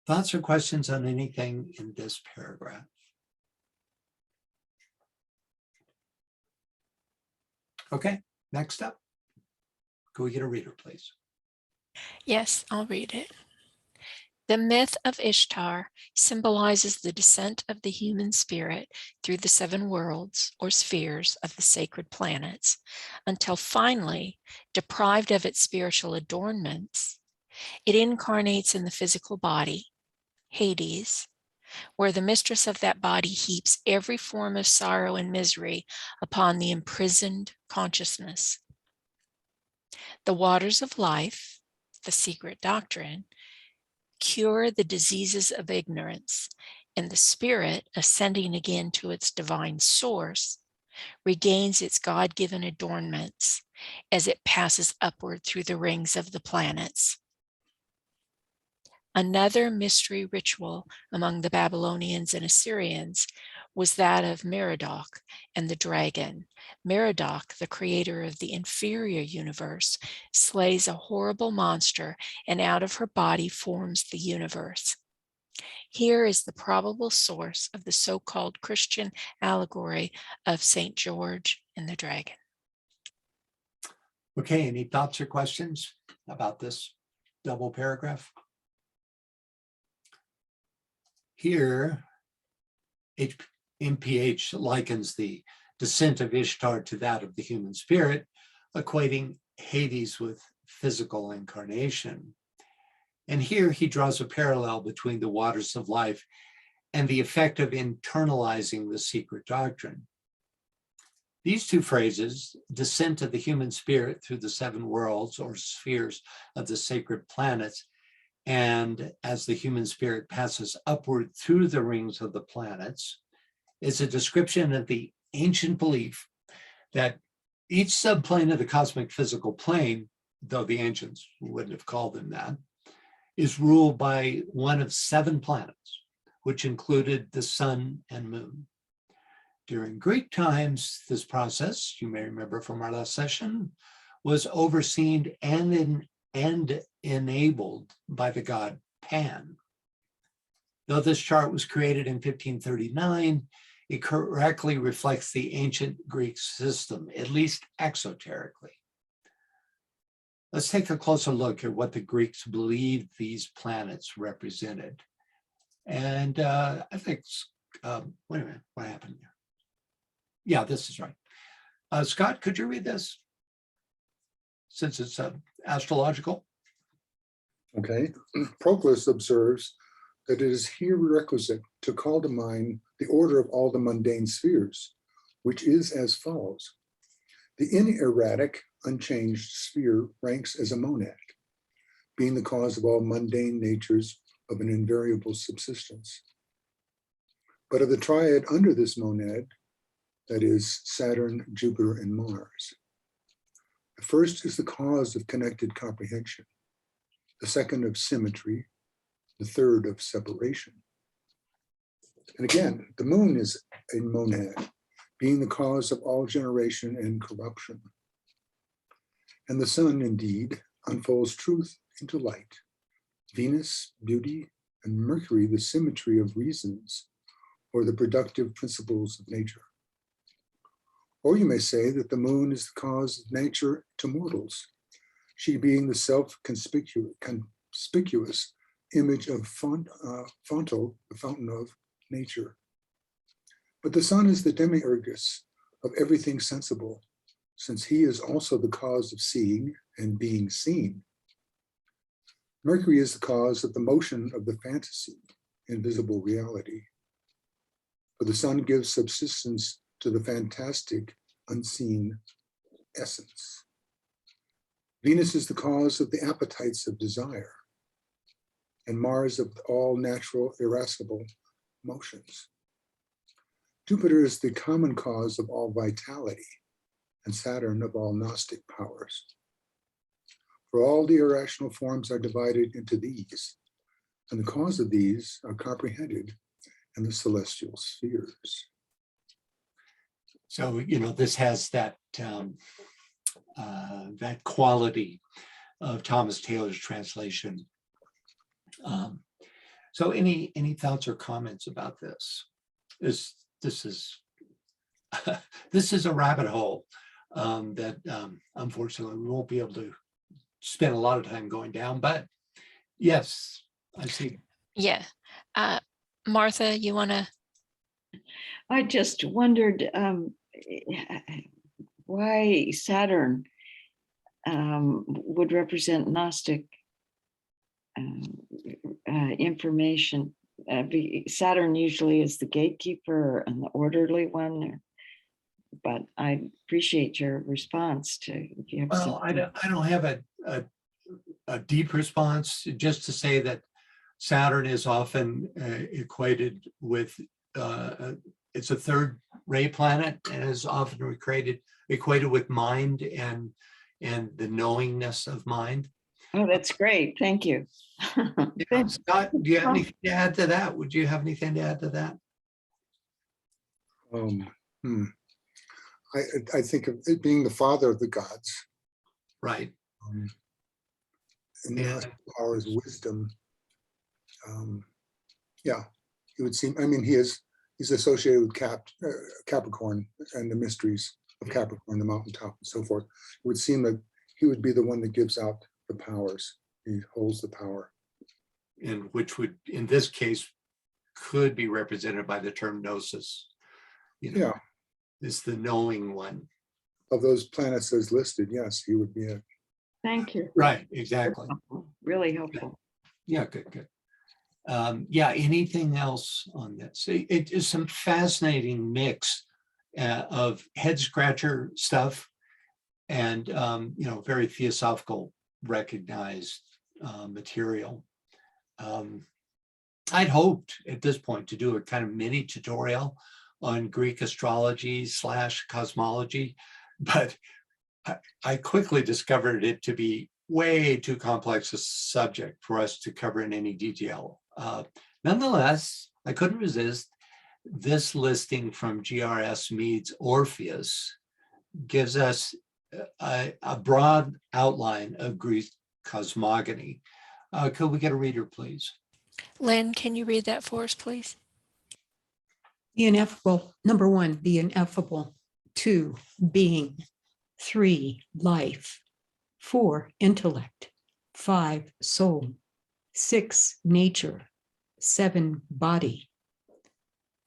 Thoughts or questions on anything in this paragraph? Okay, next up. Can we get a reader, please? Yes, I'll read it. The myth of Ishtar symbolizes the descent of the human spirit through the 7 worlds or spheres of the sacred planets, until finally, deprived of its spiritual adornments, it incarnates in the physical body, Hades, where the mistress of that body heaps every form of sorrow and misery upon the imprisoned consciousness. The waters of life, the secret doctrine, cure the diseases of ignorance, and the spirit, ascending again to its divine source, regains its God-given adornments as it passes upward through the rings of the planets. Another mystery ritual among the Babylonians and Assyrians was that of Merodach and the dragon. Merodach, the creator of the inferior universe, slays a horrible monster, and out of her body forms the universe. Here is the probable source of the so-called Christian allegory of St. George and the dragon. Okay, any thoughts or questions about this double paragraph? Here, MPH likens the descent of Ishtar to that of the human spirit, equating Hades with physical incarnation. And here he draws a parallel between the waters of life and the effect of internalizing the secret doctrine. These two phrases, descent of the human spirit through the 7 worlds or spheres of the sacred planets, and as the human spirit passes upward through the rings of the planets, is a description of the ancient belief that each subplane of the cosmic physical plane, though the ancients wouldn't have called them that, is ruled by one of 7 planets, which included the sun and moon. During Greek times, this process, you may remember from our last session, was overseen and enabled by the god Pan. Though this chart was created in 1539, it correctly reflects the ancient Greek system, at least exoterically. Let's take a closer look at what the Greeks believed these planets represented. And I think, wait a minute, what happened here? Yeah, this is right. Scott, could you read this? Since it's astrological. Okay. Proclus observes that it is here requisite to call to mind the order of all the mundane spheres, which is as follows. The inerratic, unchanged sphere ranks as a monad, being the cause of all mundane natures of an invariable subsistence. But of the triad under this monad, that is Saturn, Jupiter, and Mars, the first is the cause of connected comprehension, the second of symmetry, the third of separation. And again, the moon is a monad, being the cause of all generation and corruption. And the sun, indeed, unfolds truth into light, Venus, beauty, and Mercury the symmetry of reasons or the productive principles of nature. Or you may say that the moon is the cause of nature to mortals, she being the self-conspicuous image of Fonto, the fountain of nature. But the sun is the demiurgus of everything sensible, since he is also the cause of seeing and being seen. Mercury is the cause of the motion of the fantasy, invisible reality. For the sun gives subsistence to the fantastic, unseen essence. Venus is the cause of the appetites of desire, and Mars of all natural irascible motions. Jupiter is the common cause of all vitality, and Saturn of all Gnostic powers. For all the irrational forms are divided into these, and the cause of these are comprehended in the celestial spheres. So, this has that that quality of Thomas Taylor's translation. So any thoughts or comments about this? This is this is a rabbit hole that unfortunately we won't be able to spend a lot of time going down, but yes, I see. Yeah. Martha, you want to? I just wondered why Saturn would represent Gnostic information. Saturn usually is the gatekeeper and the orderly one, but I appreciate your response to. If you have Well, I don't have a deep response, just to say that Saturn is often equated with, it's a third ray planet and is often equated with mind and the knowingness of mind. Oh, that's great. Thank you. Yeah, Scott, do you have anything to add to that? Would you have anything to add to that? I think of it being the father of the gods. Right. And the power is wisdom. Yeah, it would seem, I mean, he's associated with Capricorn and the mysteries of Capricorn, the mountaintop and so forth. It would seem that he would be the one that gives out the powers. He holds the power. And which would, in this case, could be represented by the term gnosis. Yeah. Is the knowing one. Of those planets as listed, yes, he would be it. Thank you. Right, exactly. Really helpful. Yeah, good. Yeah, anything else on this? It is some fascinating mix of head scratcher stuff and very theosophical recognized material. I'd hoped at this point to do a kind of mini tutorial on Greek astrology / cosmology, but I quickly discovered it to be way too complex a subject for us to cover in any detail. Nonetheless, I couldn't resist. This listing from G.R.S. Mead's Orpheus gives us a broad outline of Greek cosmogony. Could we get a reader, please? Lynn, can you read that for us, please? The ineffable, number 1, the ineffable. 2, being. 3, life. 4, intellect. 5, soul. 6, nature. 7, body.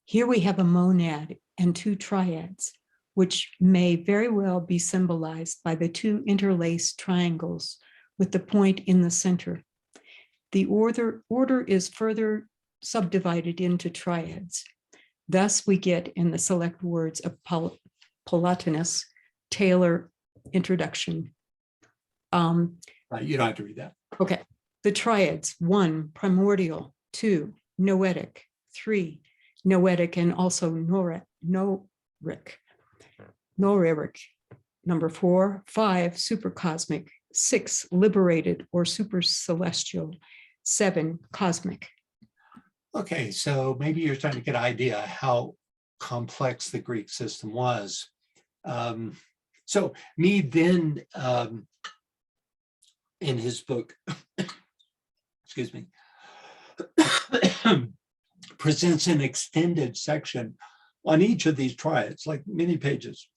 Here we have a monad and 2 triads, which may very well be symbolized by the 2 interlaced triangles with the point in the center. The order is further subdivided into triads. Thus, we get in the select words of Plotinus, Taylor introduction. You don't have to read that. Okay. The triads: 1, primordial; 2, noetic; 3, noetic and also noric. Number 4, 5, supercosmic; 6, liberated or super celestial; 7, cosmic. Okay, so maybe you're starting to get an idea how complex the Greek system was. So Mead then, in his book, excuse me, presents an extended section on each of these triads, like many pages.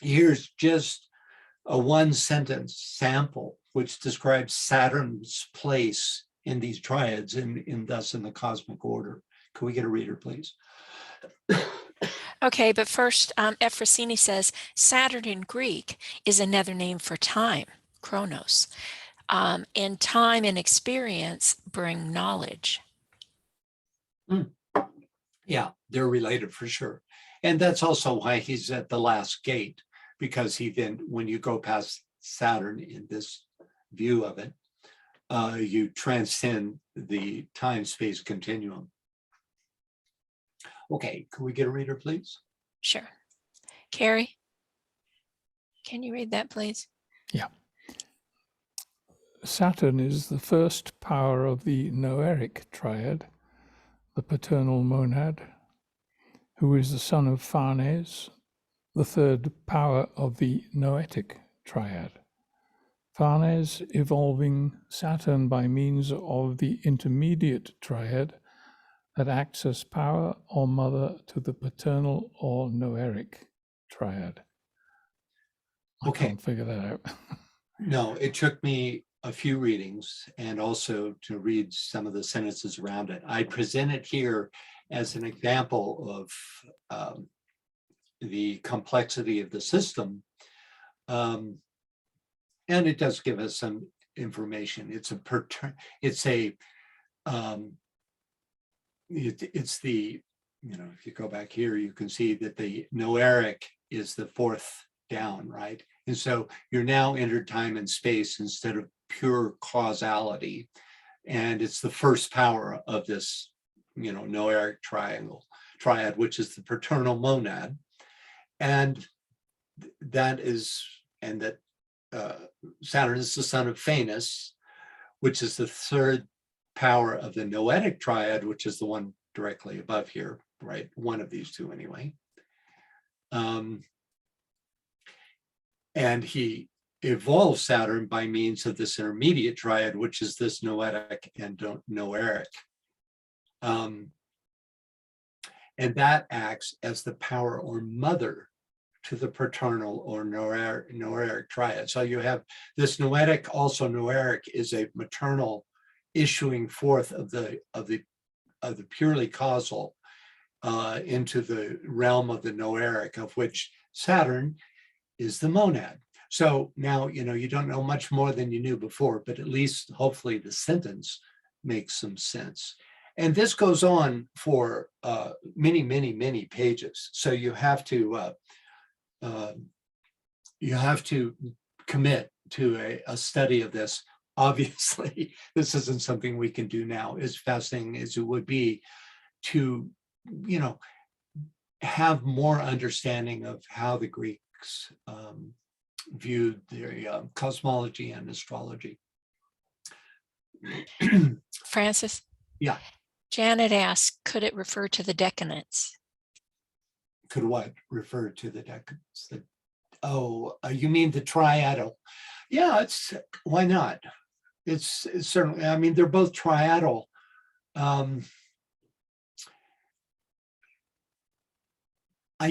Here's just a one-sentence sample, which describes Saturn's place in these triads and thus in the cosmic order. Can we get a reader, please? Okay, but first, Efrosini says Saturn in Greek is another name for time, chronos. And time and experience bring knowledge. Yeah, they're related for sure. And that's also why he's at the last gate, because he then, when you go past Saturn in this view of it, you transcend the time-space continuum. Okay, can we get a reader, please? Sure. Carrie, can you read that, please? Yeah. Saturn is the first power of the Noeric triad, the paternal monad, who is the son of Phanes, the third power of the Noetic triad. Phanes evolving Saturn by means of the intermediate triad that acts as power or mother to the paternal or Noeric triad. I Okay. can't figure that out. No, it took me a few readings and also to read some of the sentences around it. I present it here as an example of the complexity of the system. And it does give us some information. It's the, you know, if you go back here, you can see that the Noeric is the fourth down, right? And so you're now entered time and space instead of pure causality. And it's the first power of this, you know, Noeric triad, which is the paternal monad. And that Saturn is the son of Phanes, which is the third power of the Noetic triad, which is the one directly above here, right? One of these two anyway. And he evolves Saturn by means of this intermediate triad, which is this Noetic and Noeric. And that acts as the power or mother to the paternal or Noeric triad. So you have this Noetic, also Noeric is a maternal issuing forth of the purely causal into the realm of the Noeric, of which Saturn is the monad. So now, you know, you don't know much more than you knew before, but at least hopefully the sentence makes some sense. And this goes on for many, many, many pages. So you have to commit to a study of this. Obviously, this isn't something we can do now, as fascinating as it would be to, you know, have more understanding of how the Greeks viewed their cosmology and astrology. Francis? Yeah. Janet asked, could it refer to the decadence? Could what refer to the decadence? You mean the triadal? Yeah, why not? It's certainly, I mean, they're both triadal. I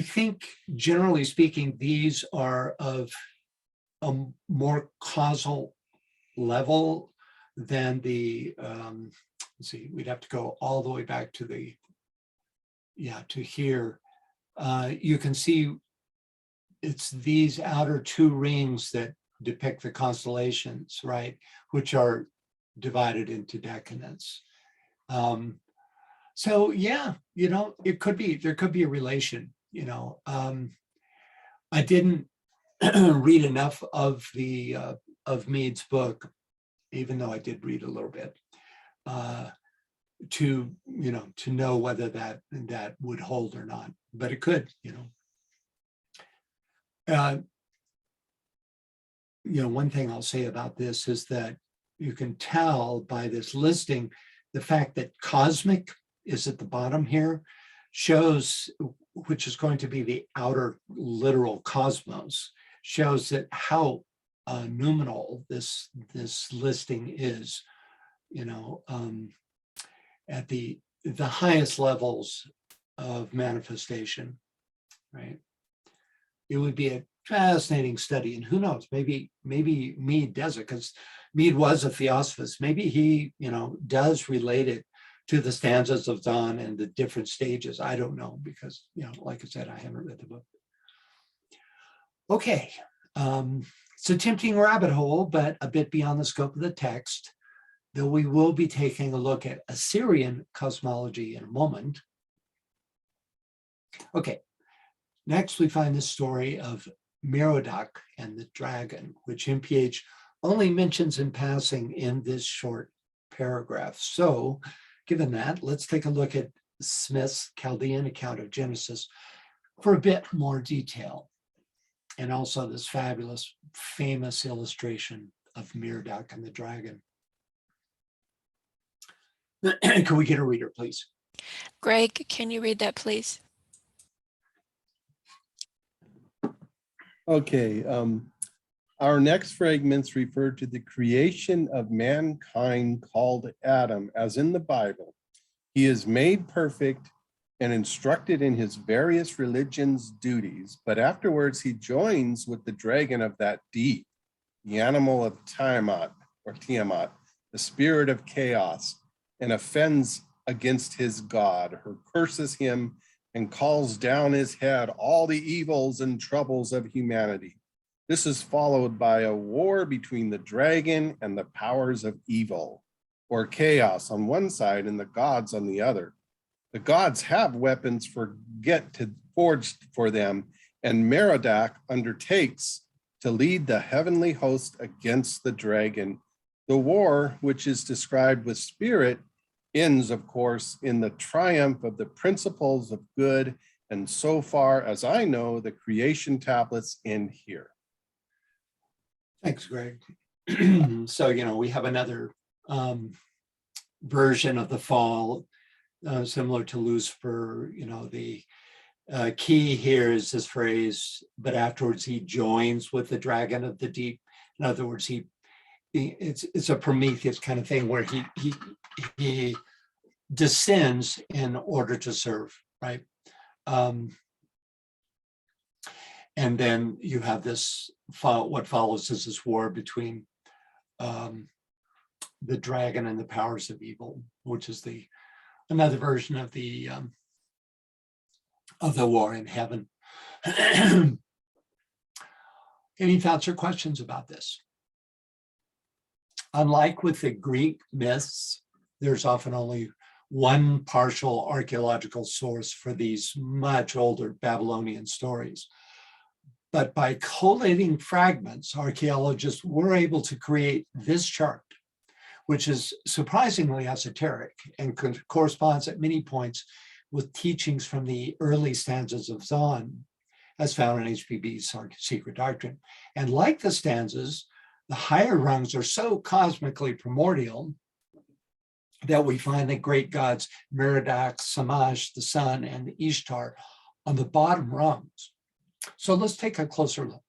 think, generally speaking, these are of a more causal level than the, let's see, we'd have to go all the way back to to here. You can see it's these outer two rings that depict the constellations, right, which are divided into decadence. So yeah, you know, there could be a relation, you know. I didn't read enough of Mead's book, even though I did read a little bit, to know whether that would hold or not, but it could, you know. One thing I'll say about this is that you can tell by this listing, the fact that cosmic is at the bottom here shows, which is going to be the outer literal cosmos, shows that how numinal this listing is, you know, at the the highest levels of manifestation, right? It would be a fascinating study, and who knows, maybe Mead does it, because Mead was a theosophist. Maybe he, does relate it to the stanzas of Zon and the different stages. I don't know, because, like I said, I haven't read the book. Okay, it's a tempting rabbit hole, but a bit beyond the scope of the text, though we will be taking a look at Assyrian cosmology in a moment. Okay, next we find the story of Merodach and the dragon, which MPH only mentions in passing in this short paragraph. So, given that, let's take a look at Smith's Chaldean account of Genesis for a bit more detail, and also this fabulous, famous illustration of Merodach and the dragon. Can we get a reader, please? Greg, can you read that, please? Okay, our next fragments refer to the creation of mankind called Adam, as in the Bible. He is made perfect and instructed in his various religions' duties, but afterwards he joins with the dragon of that deep, the animal of Tiamat, the spirit of chaos, and offends against his God, who curses him and calls down his head all the evils and troubles of humanity. This is followed by a war between the dragon and the powers of evil, or chaos on one side and the gods on the other. The gods have weapons forged for them, and Merodach undertakes to lead the heavenly host against the dragon. The war, which is described with spirit, ends, of course, in the triumph of the principles of good, and so far as I know, the creation tablets end here. Thanks, Greg. So, we have another version of the fall, similar to Lucifer. The key here is this phrase, but afterwards he joins with the dragon of the deep. In other words, it's a Prometheus kind of thing where he descends in order to serve, right? And then you have what follows is this war between the dragon and the powers of evil, which is another version of the war in heaven. Any thoughts or questions about this? Unlike with the Greek myths, there's often only one partial archaeological source for these much older Babylonian stories. But by collating fragments, archaeologists were able to create this chart, which is surprisingly esoteric and corresponds at many points with teachings from the early stanzas of Zon, as found in HPB's Secret Doctrine. And like the stanzas, the higher rungs are so cosmically primordial that we find the great gods Merodach, Shamash, the sun, and Ishtar on the bottom rungs. So let's take a closer look.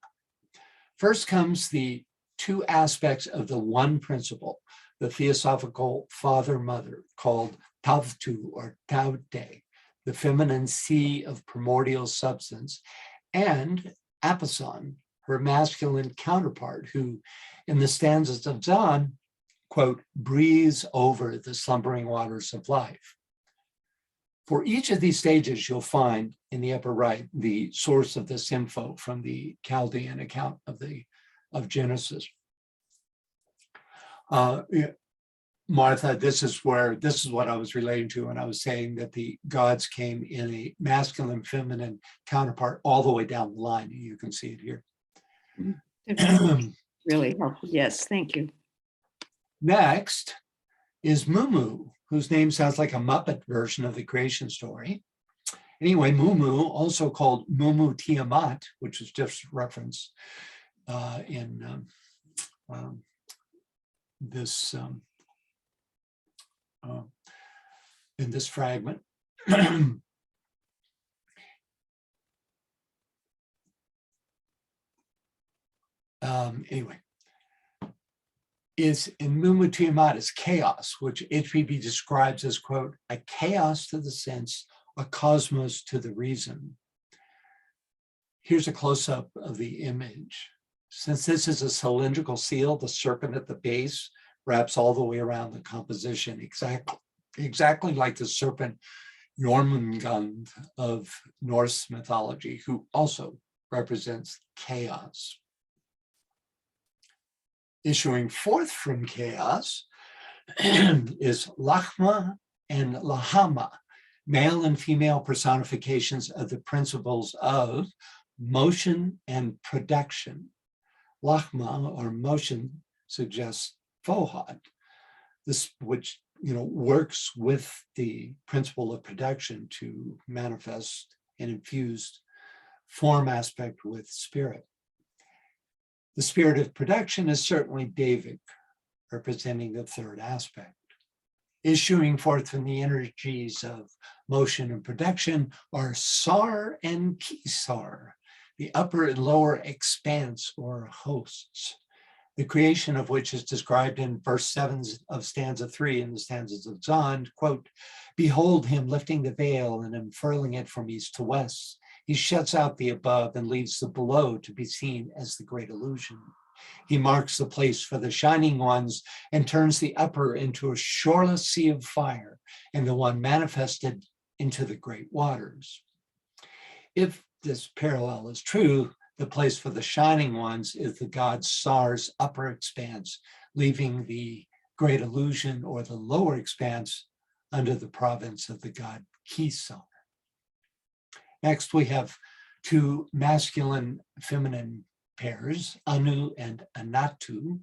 First comes the two aspects of the one principle, the theosophical father-mother, called Tavtu or Taute, the feminine sea of primordial substance, and Apison, her masculine counterpart, who in the stanzas of Zon, quote, breathes over the slumbering waters of life. For each of these stages, you'll find in the upper right the source of this info from the Chaldean account of Genesis. Martha, this is what I was relating to when I was saying that the gods came in a masculine, feminine counterpart all the way down the line. You can see it here. Really helpful. Yes, thank you. Next is Mumu, whose name sounds like a Muppet version of the creation story. Anyway, Mumu, also called Mumu Tiamat, which is just referenced in this fragment. Anyway, is in Mumu Tiamat is chaos, which HPB describes as, quote, a chaos to the sense, a cosmos to the reason. Here's a close-up of the image. Since this is a cylindrical seal, the serpent at the base wraps all the way around the composition, exactly like the serpent Jormungand of Norse mythology, who also represents chaos. Issuing forth from chaos is Lachma and Lahama, male and female personifications of the principles of motion and production. Lachma, or motion, suggests Fohad, this which works with the principle of production to manifest an infused form aspect with spirit. The spirit of production is certainly David, representing the third aspect. Issuing forth from the energies of motion and production are Sar and Kisar, the upper and lower expanse or hosts, the creation of which is described in verse 7 of stanza 3 in the stanzas of Zond, quote, behold him lifting the veil and unfurling it from east to west. He shuts out the above and leaves the below to be seen as the great illusion. He marks the place for the shining ones and turns the upper into a shoreless sea of fire and the one manifested into the great waters. If this parallel is true, the place for the shining ones is the god Sar's upper expanse, leaving the great illusion or the lower expanse under the province of the god Kisar. Next, we have two masculine feminine pairs, Anu and Anatu,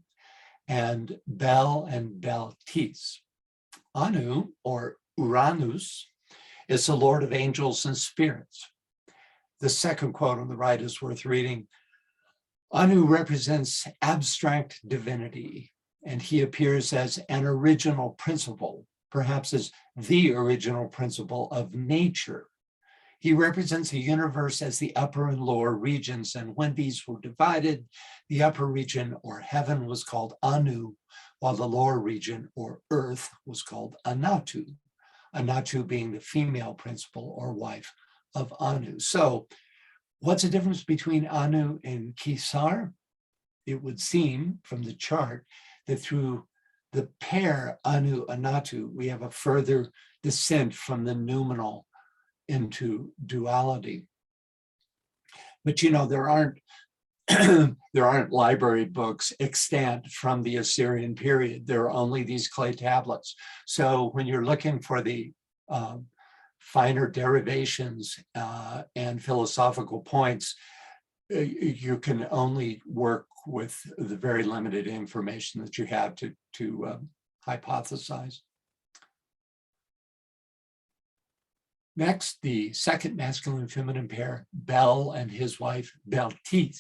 and Bel and Beltis. Anu, or Uranus, is the lord of angels and spirits. The second quote on the right is worth reading. Anu represents abstract divinity, and he appears as an original principle, perhaps as the original principle of nature. He represents the universe as the upper and lower regions, and when these were divided, the upper region or heaven was called Anu, while the lower region or earth was called Anatu, Anatu being the female principle or wife of Anu. So what's the difference between Anu and Kisar? It would seem from the chart that through the pair Anu-Anatu, we have a further descent from the noumenal into duality. But there aren't there aren't library books extant from the Assyrian period. There are only these clay tablets. So when you're looking for the finer derivations and philosophical points, you can only work with the very limited information that you have to hypothesize. Next, the second masculine and feminine pair, Bel and his wife, Beltis.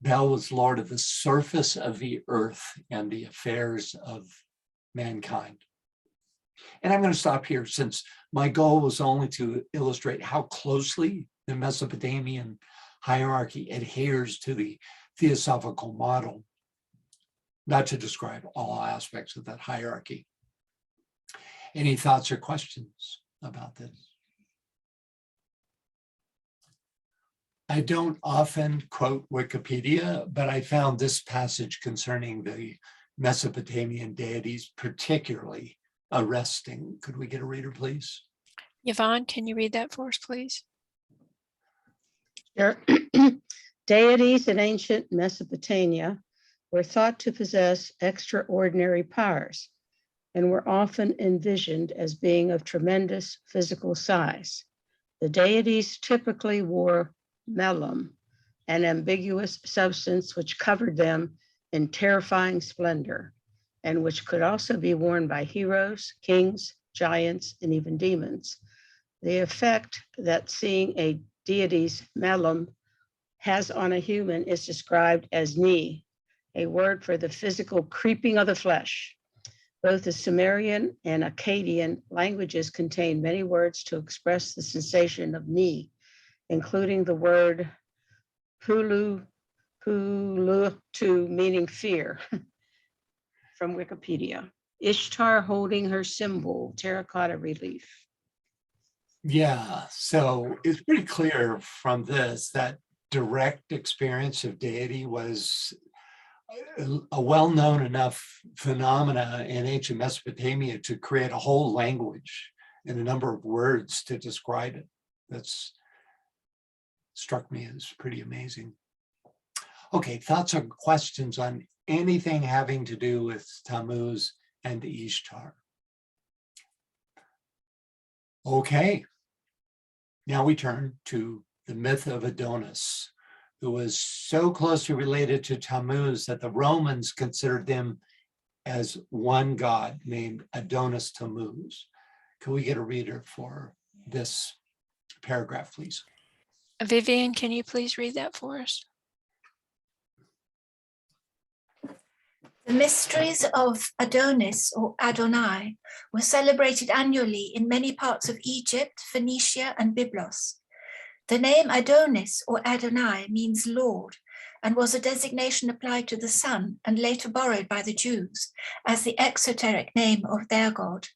Bel was lord of the surface of the earth and the affairs of mankind. And I'm going to stop here since my goal was only to illustrate how closely the Mesopotamian hierarchy adheres to the theosophical model, not to describe all aspects of that hierarchy. Any thoughts or questions about this? I don't often quote Wikipedia, but I found this passage concerning the Mesopotamian deities particularly arresting. Could we get a reader, please? Yvonne, can you read that for us, please? Sure. Deities in ancient Mesopotamia were thought to possess extraordinary powers and were often envisioned as being of tremendous physical size. The deities typically wore melum, an ambiguous substance which covered them in terrifying splendor, and which could also be worn by heroes, kings, giants, and even demons. The effect that seeing a deity's melum has on a human is described as ni, a word for the physical creeping of the flesh. Both the Sumerian and Akkadian languages contain many words to express the sensation of ni, including the word pulu, meaning fear. from Wikipedia. Ishtar holding her symbol, terracotta relief. Yeah, so it's pretty clear from this that direct experience of deity was a well-known enough phenomena in ancient Mesopotamia to create a whole language and a number of words to describe it. That's struck me as pretty amazing. Okay, thoughts or questions on anything having to do with Tammuz and Ishtar? Okay, now we turn to the myth of Adonis, who was so closely related to Tammuz that the Romans considered them as one god named Adonis Tammuz. Can we get a reader for this paragraph, please? Vivian, can you please read that for us? The mysteries of Adonis or Adonai were celebrated annually in many parts of Egypt, Phoenicia, and Byblos. The name Adonis or Adonai means Lord and was a designation applied to the sun and later borrowed by the Jews as the exoteric name of their god.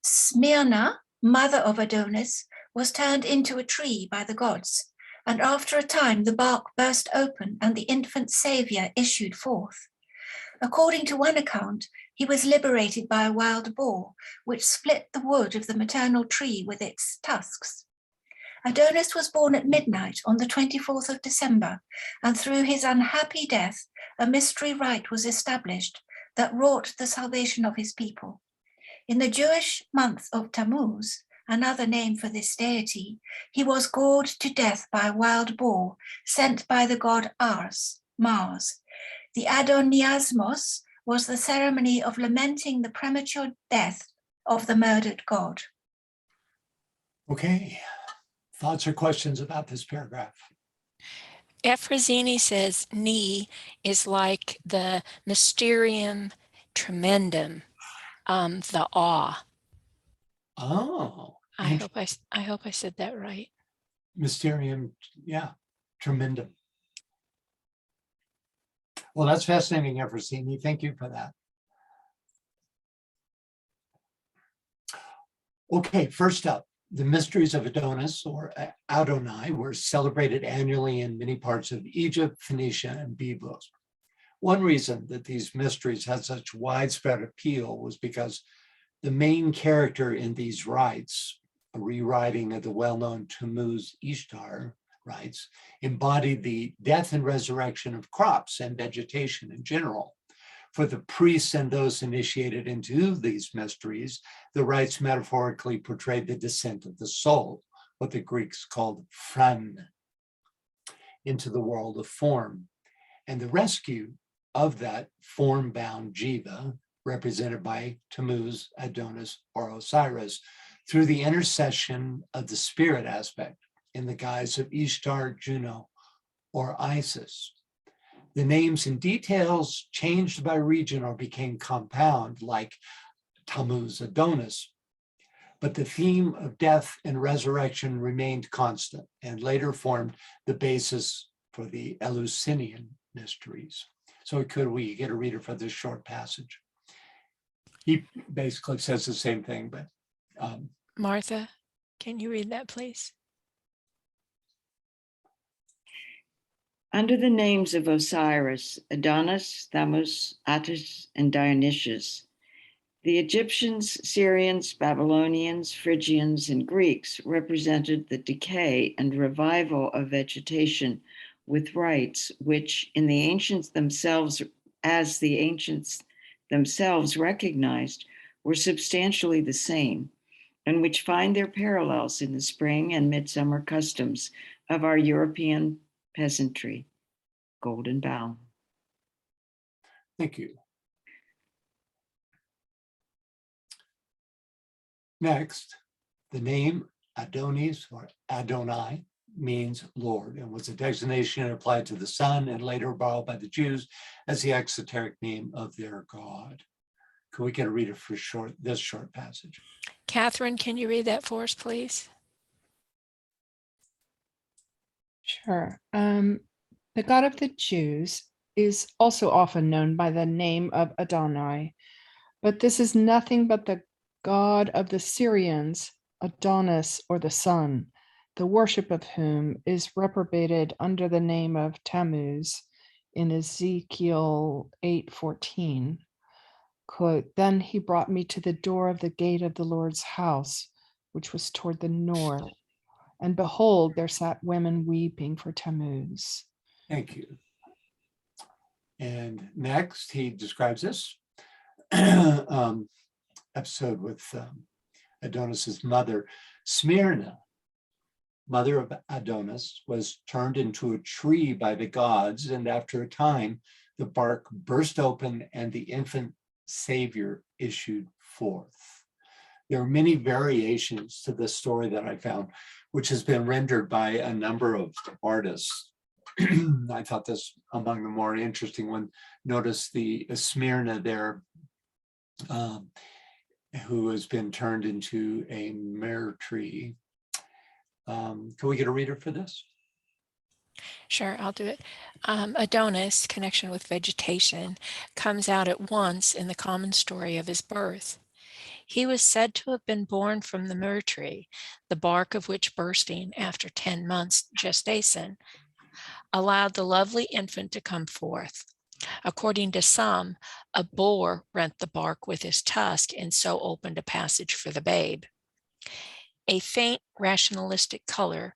Smyrna, mother of Adonis, was turned into a tree by the gods, and after a time the bark burst open and the infant savior issued forth. According to one account, he was liberated by a wild boar, which split the wood of the maternal tree with its tusks. Adonis was born at midnight on the 24th of December, and through his unhappy death, a mystery rite was established that wrought the salvation of his people. In the Jewish month of Tammuz, another name for this deity, he was gored to death by a wild boar sent by the god Mars. The Adoniasmos was the ceremony of lamenting the premature death of the murdered god. Okay, thoughts or questions about this paragraph? Efrosini says Ni is like the Mysterium Tremendum, the awe. Oh, I hope I said that right. Mysterium, yeah, tremendum. Well, that's fascinating, Efrosini. Thank you for that. Okay, first up, the mysteries of Adonis or Adonai were celebrated annually in many parts of Egypt, Phoenicia, and Byblos. One reason that these mysteries had such widespread appeal was because the main character in these rites, a rewriting of the well-known Tammuz Ishtar rites, embodied the death and resurrection of crops and vegetation in general. For the priests and those initiated into these mysteries, the rites metaphorically portrayed the descent of the soul, what the Greeks called phran, into the world of form, and the rescue of that form-bound jiva, represented by Tammuz, Adonis, or Osiris, through the intercession of the spirit aspect in the guise of Ishtar, Juno, or Isis. The names and details changed by region or became compound, like Tammuz Adonis, but the theme of death and resurrection remained constant and later formed the basis for the Eleusinian mysteries. So could we get a reader for this short passage? He basically says the same thing, but Martha, can you read that, please? Under the names of Osiris, Adonis, Thammuz, Attis, and Dionysius, the Egyptians, Syrians, Babylonians, Phrygians, and Greeks represented the decay and revival of vegetation with rites which, in the ancients themselves, as the ancients themselves recognized, were substantially the same, and which find their parallels in the spring and midsummer customs of our European peasantry. Golden Bough. thank you. Next, the name Adonis or Adonai means Lord and was a designation applied to the sun and later borrowed by the Jews as the exoteric name of their God. Could we get a reader for this short passage? Catherine, can you read that for us, please? Sure. The God of the Jews, is also often known by the name of Adonai, but this is nothing but the god of the Syrians, Adonis, or the sun, the worship of whom is reprobated under the name of Tammuz in Ezekiel 8:14. Quote, "Then he brought me to the door of the gate of the Lord's house, which was toward the north. And behold, there sat women weeping for Tammuz." Thank you. And next, he describes this episode with Adonis's mother. Smyrna, mother of Adonis, was turned into a tree by the gods, and after a time, the bark burst open and the infant savior issued forth. There are many variations to this story that I found, which has been rendered by a number of artists. I thought this among the more interesting one. Notice the Smyrna there, who has been turned into a myrrh tree. Can we get a reader for this? Sure, I'll do it. Adonis, connection with vegetation, comes out at once in the common story of his birth. He was said to have been born from the myrrh tree, the bark of which bursting after 10 months gestation allowed the lovely infant to come forth. According to some, a boar rent the bark with his tusk and so opened a passage for the babe. A faint rationalistic color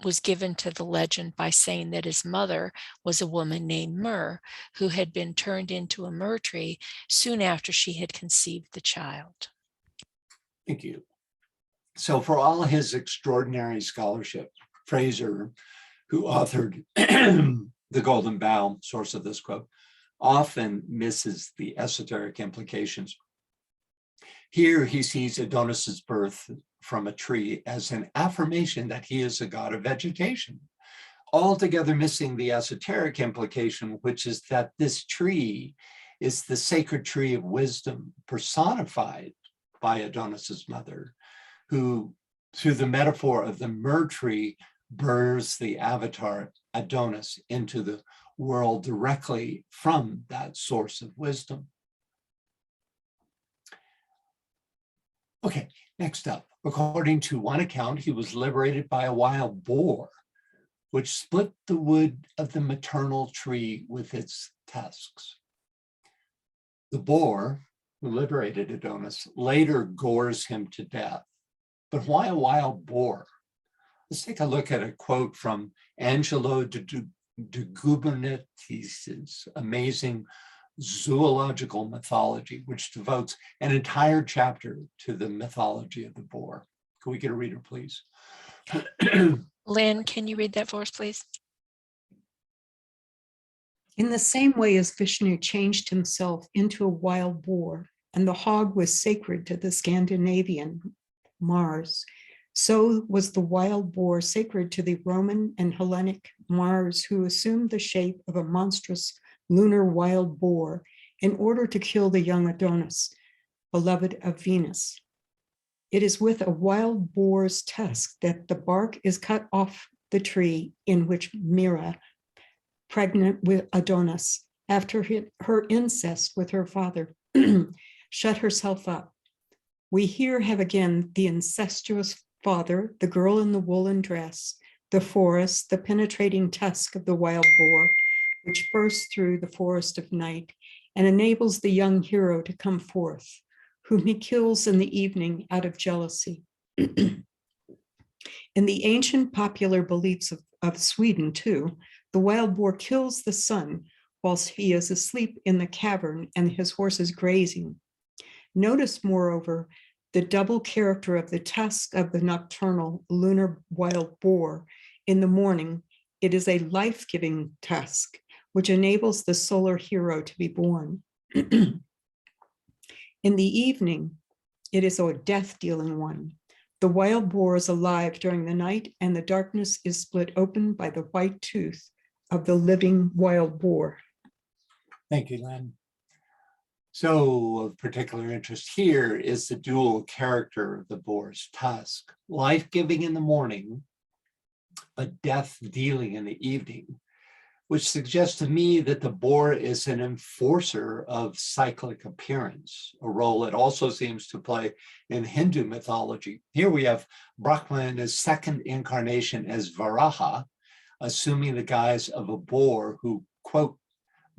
was given to the legend by saying that his mother was a woman named Myrrh, who had been turned into a myrrh tree soon after she had conceived the child. Thank you. So for all his extraordinary scholarship, Fraser, who authored The Golden Bough, source of this quote, often misses the esoteric implications. Here he sees Adonis's birth from a tree as an affirmation that he is a god of vegetation, altogether missing the esoteric implication, which is that this tree is the sacred tree of wisdom personified by Adonis's mother, who, through the metaphor of the myrrh tree, births the avatar Adonis into the world directly from that source of wisdom. Okay, next up. According to one account, he was liberated by a wild boar, which split the wood of the maternal tree with its tusks. The boar, who liberated Adonis, later gores him to death. But why a wild boar? Let's take a look at a quote from Angelo de Gubernetis' amazing zoological mythology, which devotes an entire chapter to the mythology of the boar. Can we get a reader, please? Lynn, can you read that for us, please? In the same way as Vishnu changed himself into a wild boar, and the hog was sacred to the Scandinavian Mars, so was the wild boar sacred to the Roman and Hellenic Mars, who assumed the shape of a monstrous lunar wild boar in order to kill the young Adonis, beloved of Venus. It is with a wild boar's tusk that the bark is cut off the tree in which Myrrh, pregnant with Adonis, after her incest with her father, shut herself up. We here have again the incestuous father, the girl in the woolen dress, the forest, the penetrating tusk of the wild boar, which bursts through the forest of night and enables the young hero to come forth, whom he kills in the evening out of jealousy. In the ancient popular beliefs of Sweden, too, the wild boar kills the sun whilst he is asleep in the cavern and his horse is grazing. Notice, moreover, the double character of the tusk of the nocturnal lunar wild boar. In the morning, it is a life-giving tusk, which enables the solar hero to be born. In the evening, it is a death-dealing one. The wild boar is alive during the night, and the darkness is split open by the white tooth of the living wild boar. Thank you, Len. So of particular interest here is the dual character of the boar's tusk, life-giving in the morning, but death-dealing in the evening. which suggests to me that the boar is an enforcer of cyclic appearance, a role it also seems to play in Hindu mythology. Here we have Brahma in his second incarnation as Varaha, assuming the guise of a boar who, quote,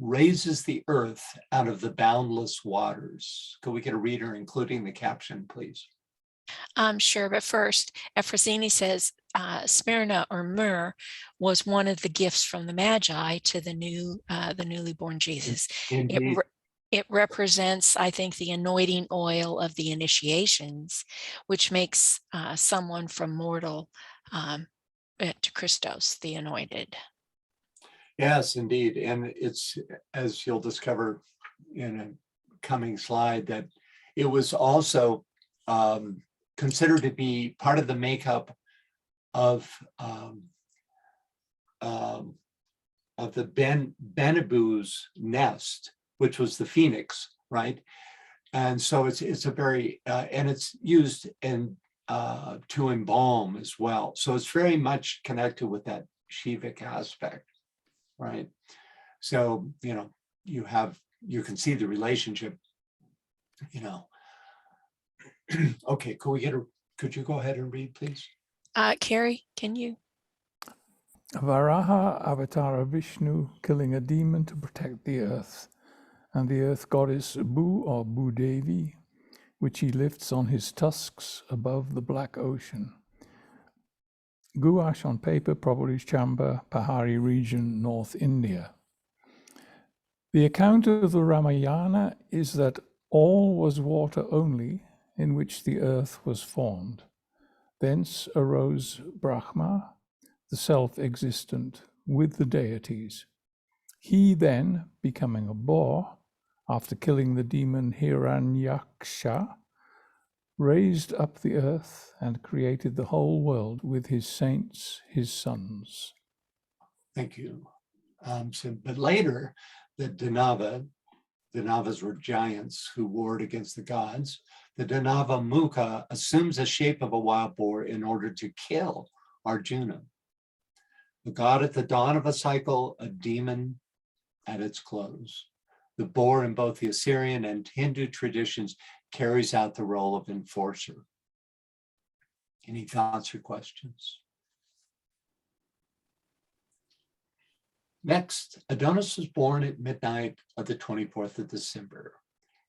raises the earth out of the boundless waters. Could we get a reader, including the caption, please? Sure, but first, Efrosini says Smyrna or myrrh was one of the gifts from the Magi to the newly born Jesus. Indeed. It represents, I think, the anointing oil of the initiations, which makes someone from mortal to Christos, the anointed. Yes, indeed. And it's, as you'll discover in a coming slide, that it was also considered to be part of the makeup of the Benebu's nest, which was the phoenix, right? And so it's a very, and it's used in to embalm as well. So it's very much connected with that Shivic aspect, right? So, you know, you can see the relationship, you know. Okay, could you go ahead and read, please? Carrie, can you? Varaha, avatar of Vishnu, killing a demon to protect the earth, and the earth goddess Bu or Bhudevi, which he lifts on his tusks above the black ocean. Gouache on paper, probably Chamba, Pahari region, North India. The account of the Ramayana is that all was water only, in which the earth was formed. Thence arose Brahma, the self-existent, with the deities. He then, becoming a boar, after killing the demon Hiranyaksha, raised up the earth and created the whole world with his saints, his sons. Thank you. But later, the Danavas were giants who warred against the gods. The Danava Mukha assumes the shape of a wild boar in order to kill Arjuna. The god at the dawn of a cycle, a demon at its close. The boar in both the Assyrian and Hindu traditions carries out the role of enforcer. Any thoughts or questions? Next, Adonis was born at midnight of the 24th of December.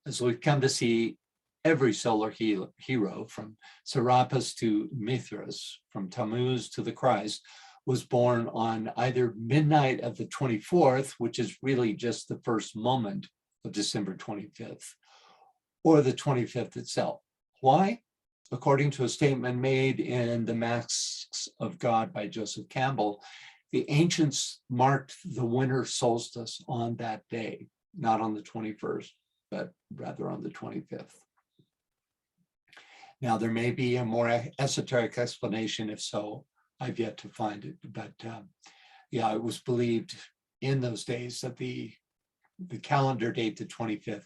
As we've come to see, every solar hero, from Serapis to Mithras, from Tammuz to the Christ, was born on either midnight of the 24th, which is really just the first moment of December 25th, or the 25th itself. Why? According to a statement made in The Masks of God by Joseph Campbell, the ancients marked the winter solstice on that day, not on the 21st, but rather on the 25th. Now, there may be a more esoteric explanation. If so, I've yet to find it. But yeah, it was believed in those days that the calendar date, the 25th,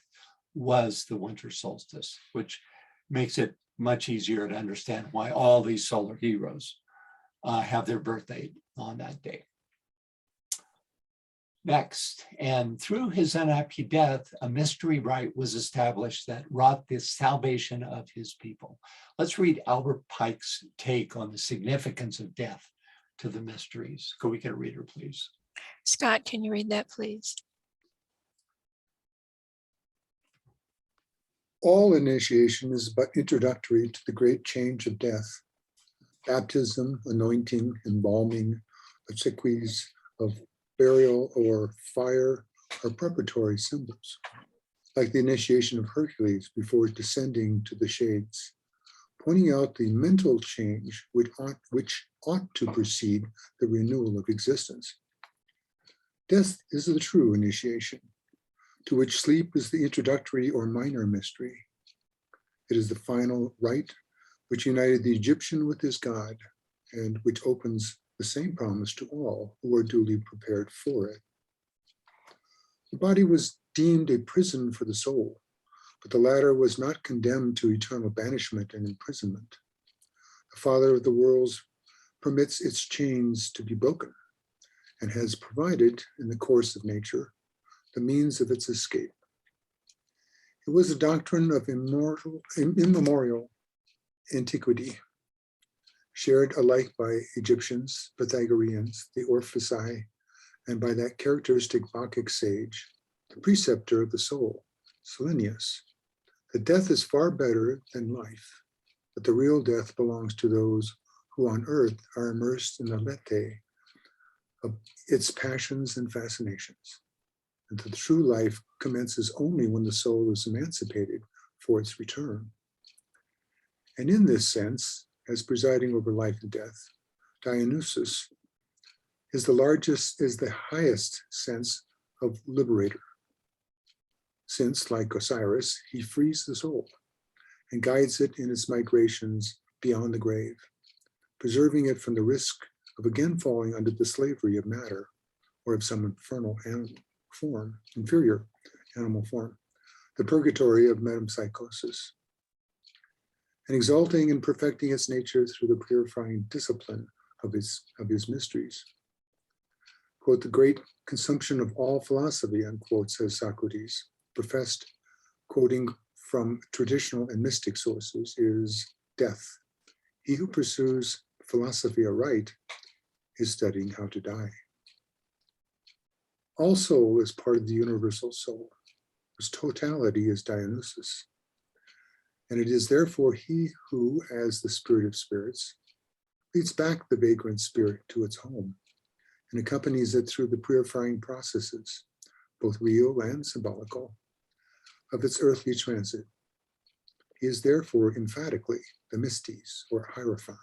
was the winter solstice, which makes it much easier to understand why all these solar heroes have their birthday on that day. Next, and through his unhappy death, a mystery rite was established that wrought the salvation of his people. Let's read Albert Pike's take on the significance of death to the mysteries. Could we get a reader, please? Scott, can you read that, please? All initiation is but introductory to the great change of death. Baptism, anointing, embalming, obsequies of burial or fire are preparatory symbols, like the initiation of Hercules before descending to the shades, pointing out the mental change which ought to precede the renewal of existence. Death is the true initiation, to which sleep is the introductory or minor mystery. It is the final rite which united the Egyptian with his God, and which opens the same promise to all who are duly prepared for it. The body was deemed a prison for the soul, but the latter was not condemned to eternal banishment and imprisonment. The Father of the worlds permits its chains to be broken, and has provided, in the course of nature, the means of its escape. It was a doctrine of immemorial antiquity, shared alike by Egyptians, Pythagoreans, the Orphici, and by that characteristic Bacchic sage, the preceptor of the soul, Silenius, that death is far better than life, but the real death belongs to those who on earth are immersed in the lethe of its passions and fascinations, and that the true life commences only when the soul is emancipated for its return. And in this sense, as presiding over life and death, Dionysus is the highest sense of liberator, since, like Osiris, he frees the soul and guides it in its migrations beyond the grave, preserving it from the risk of again falling under the slavery of matter or of some infernal inferior animal form, the purgatory of metempsychosis, and exalting and perfecting its nature through the purifying discipline of his mysteries. Quote, the great consumption of all philosophy, unquote, says Socrates, professed, quoting from traditional and mystic sources, is death. He who pursues philosophy aright is studying how to die. All soul is part of the universal soul, whose totality is Dionysus. And it is therefore he who, as the spirit of spirits, leads back the vagrant spirit to its home and accompanies it through the purifying processes, both real and symbolical, of its earthly transit. He is therefore emphatically the Mystes, or Hierophant,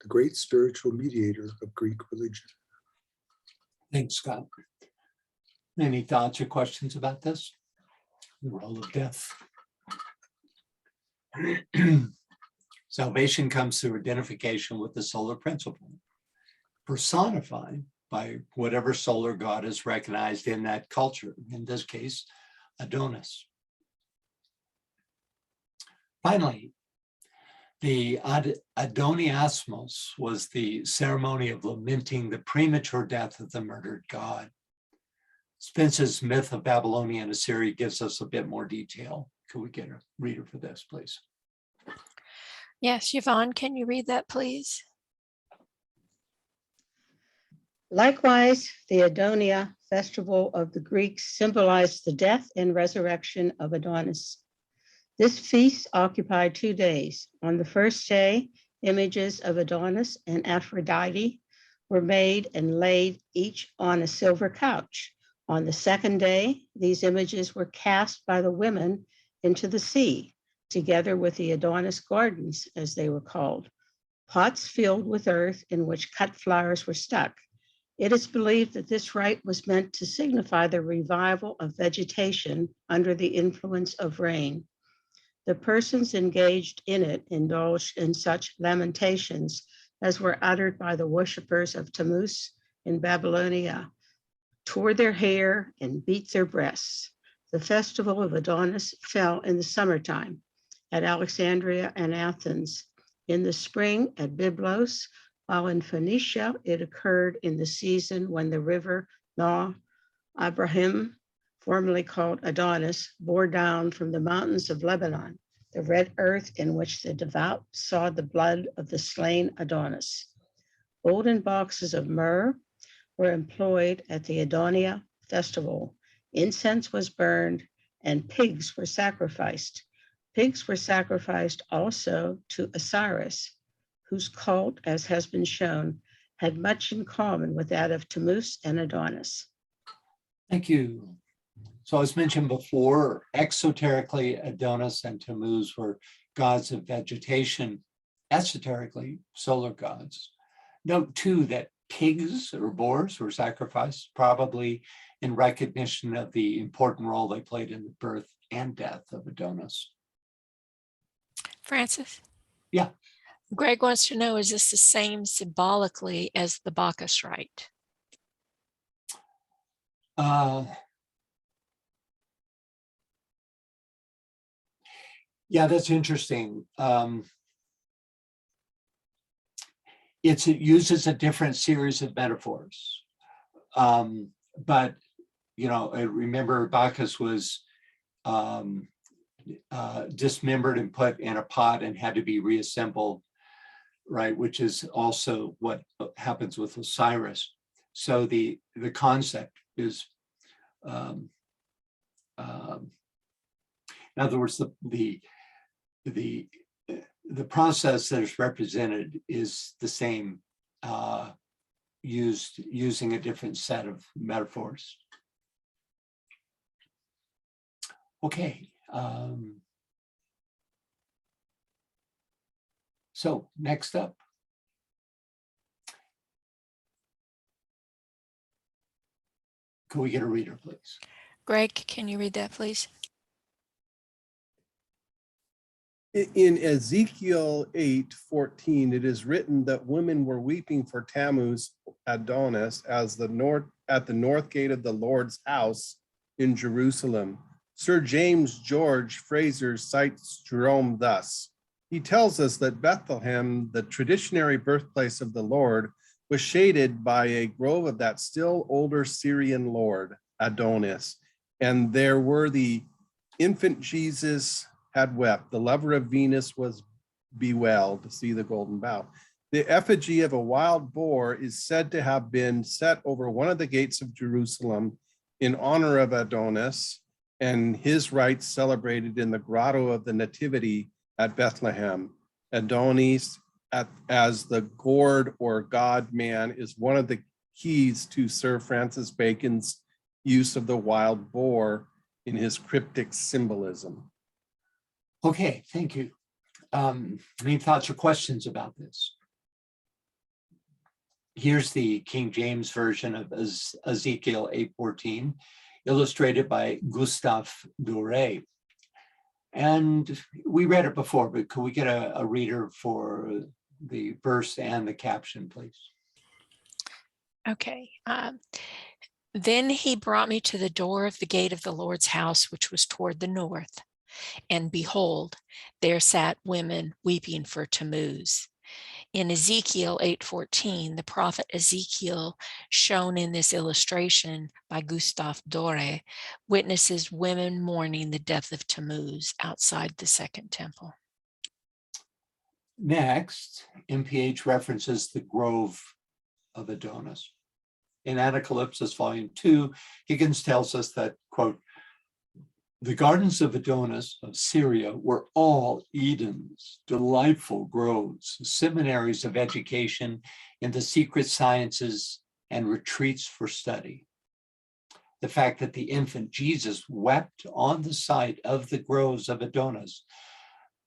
the great spiritual mediator of Greek religion. Thanks, Scott. Any thoughts or questions about this? The role of death. Salvation comes through identification with the solar principle, personified by whatever solar god is recognized in that culture, in this case, Adonis. Finally, the Adoniasmos was the ceremony of lamenting the premature death of the murdered god. Spence's Myth of Babylonia and Assyria gives us a bit more detail. Could we get a reader for this, please? Yes, Yvonne, can you read that, please? Likewise, the Adonia festival of the Greeks symbolized the death and resurrection of Adonis. This feast occupied 2 days. On the first day, images of Adonis and Aphrodite were made and laid each on a silver couch. On the second day, these images were cast by the women into the sea, together with the Adonis gardens, as they were called, pots filled with earth in which cut flowers were stuck. It is believed that this rite was meant to signify the revival of vegetation under the influence of rain. The persons engaged in it indulged in such lamentations as were uttered by the worshippers of Tammuz in Babylonia, tore their hair and beat their breasts. The festival of Adonis fell in the summertime at Alexandria and Athens, in the spring at Byblos, while in Phoenicia it occurred in the season when the river Nah Abraham, formerly called Adonis, bore down from the mountains of Lebanon, the red earth in which the devout saw the blood of the slain Adonis. Golden boxes of myrrh were employed at the Adonia festival. Incense was burned and pigs were sacrificed. Pigs were sacrificed also to Osiris, whose cult, as has been shown, had much in common with that of Tammuz and Adonis. Thank you. So as mentioned before, exoterically, Adonis and Tammuz were gods of vegetation, esoterically, solar gods. Note too that pigs or boars were sacrificed, probably in recognition of the important role they played in the birth and death of Adonis. Francis? Yeah. Greg wants to know, is this the same symbolically as the Bacchus rite? Yeah, that's interesting. It uses a different series of metaphors. But, remember Bacchus was dismembered and put in a pot and had to be reassembled, right? Which is also what happens with Osiris. So the concept is, in other words, the process that is represented is the same, using a different set of metaphors. Okay. So next up. Can we get a reader, please? Greg, can you read that, please? In Ezekiel 8:14, it is written that women were weeping for Tammuz Adonis at the north gate of the Lord's house in Jerusalem. Sir James George Fraser cites Jerome thus. He tells us that Bethlehem, the traditionary birthplace of the Lord, was shaded by a grove of that still older Syrian lord, Adonis. And there were the infant Jesus had wept, the lover of Venus was bewailed, see the golden bough. The effigy of a wild boar is said to have been set over one of the gates of Jerusalem in honor of Adonis and his rites celebrated in the grotto of the Nativity at Bethlehem. Adonis as the gourd or God man is one of the keys to Sir Francis Bacon's use of the wild boar in his cryptic symbolism. Okay, thank you. Any thoughts or questions about this? Here's the King James version of Ezekiel 8:14, illustrated by Gustave Doré. And we read it before, but could we get a reader for the verse and the caption, please? Okay. Then he brought me to the door of the gate of the Lord's house, which was toward the north. And behold, there sat women weeping for Tammuz. In Ezekiel 8:14, the prophet Ezekiel, shown in this illustration by Gustave Doré, witnesses women mourning the death of Tammuz outside the Second Temple. Next, MPH references the grove of Adonis. In Anacalypsis, Volume 2, Higgins tells us that, quote, the gardens of Adonis of Syria were all Edens, delightful groves, seminaries of education in the secret sciences and retreats for study. The fact that the infant Jesus wept on the site of the groves of Adonis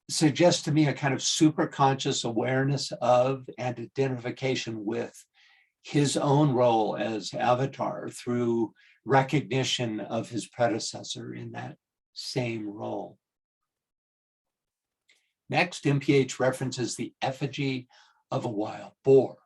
suggests to me a kind of superconscious awareness of and identification with his own role as avatar through recognition of his predecessor in that same role. Next, MPH references the effigy of a wild boar.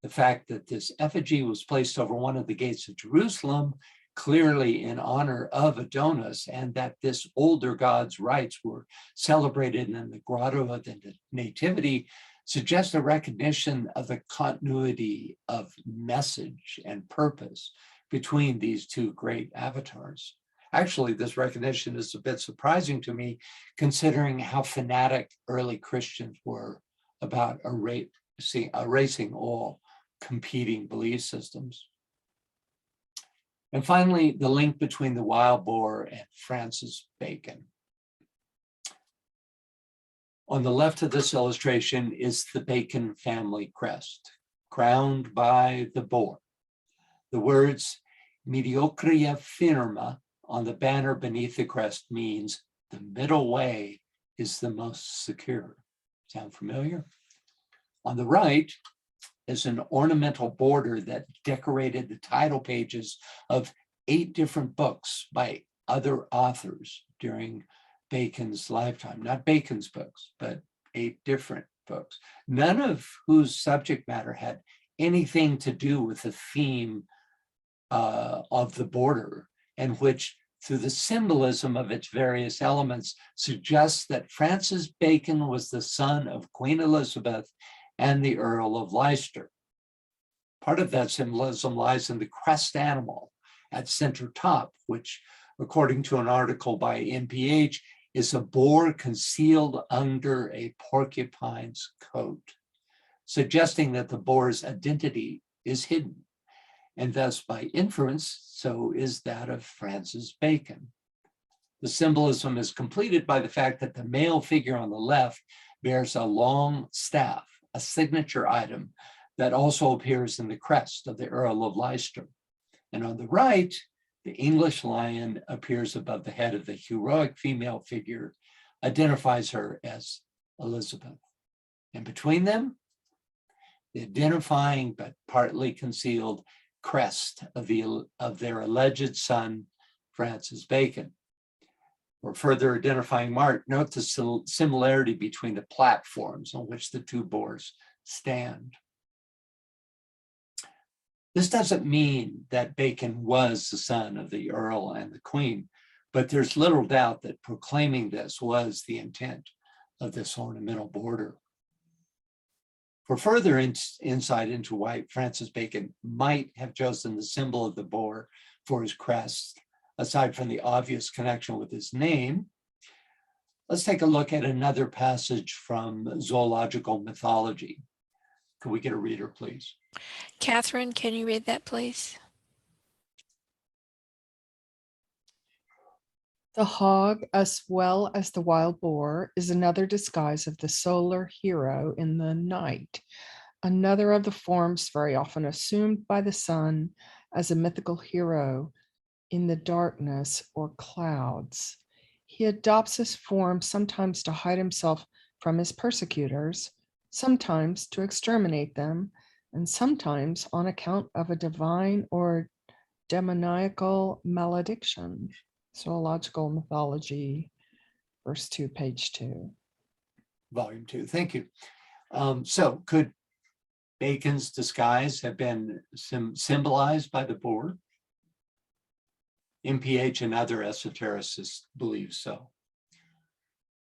The fact that this effigy was placed over one of the gates of Jerusalem, clearly in honor of Adonis, and that this older god's rites were celebrated in the grotto of the Nativity, suggests a recognition of the continuity of message and purpose between these two great avatars. Actually, this recognition is a bit surprising to me, considering how fanatic early Christians were about erasing all competing belief systems. And finally, the link between the wild boar and Francis Bacon. On the left of this illustration is the Bacon family crest, crowned by the boar. The words mediocria firma on the banner beneath the crest means the middle way is the most secure. Sound familiar? On the right is an ornamental border that decorated the title pages of 8 different books by other authors during Bacon's lifetime. Not Bacon's books, but 8 different books, none of whose subject matter had anything to do with the theme of the border, and which, through the symbolism of its various elements, suggests that Francis Bacon was the son of Queen Elizabeth and the Earl of Leicester. Part of that symbolism lies in the crest animal at center top, which, according to an article by NPH, is a boar concealed under a porcupine's coat, suggesting that the boar's identity is hidden, and thus by inference, so is that of Francis Bacon. The symbolism is completed by the fact that the male figure on the left bears a long staff, a signature item that also appears in the crest of the Earl of Leicester. And on the right, the English lion appears above the head of the heroic female figure, identifies her as Elizabeth. And between them, the identifying but partly concealed crest of their alleged son, Francis Bacon. For further identifying mark, note the similarity between the platforms on which the two boars stand. This doesn't mean that Bacon was the son of the Earl and the Queen, but there's little doubt that proclaiming this was the intent of this ornamental border. For further insight into why Francis Bacon might have chosen the symbol of the boar for his crest, aside from the obvious connection with his name, let's take a look at another passage from zoological mythology. Could we get a reader, please? Catherine, can you read that, please? The hog, as well as the wild boar, is another disguise of the solar hero in the night, another of the forms very often assumed by the sun as a mythical hero in the darkness or clouds. He adopts this form sometimes to hide himself from his persecutors, sometimes to exterminate them, and sometimes on account of a divine or demoniacal malediction. Zoological Mythology, verse 2, page 2. Volume 2, thank you. So could Bacon's disguise have been symbolized by the boar? NPH and other esotericists believe so.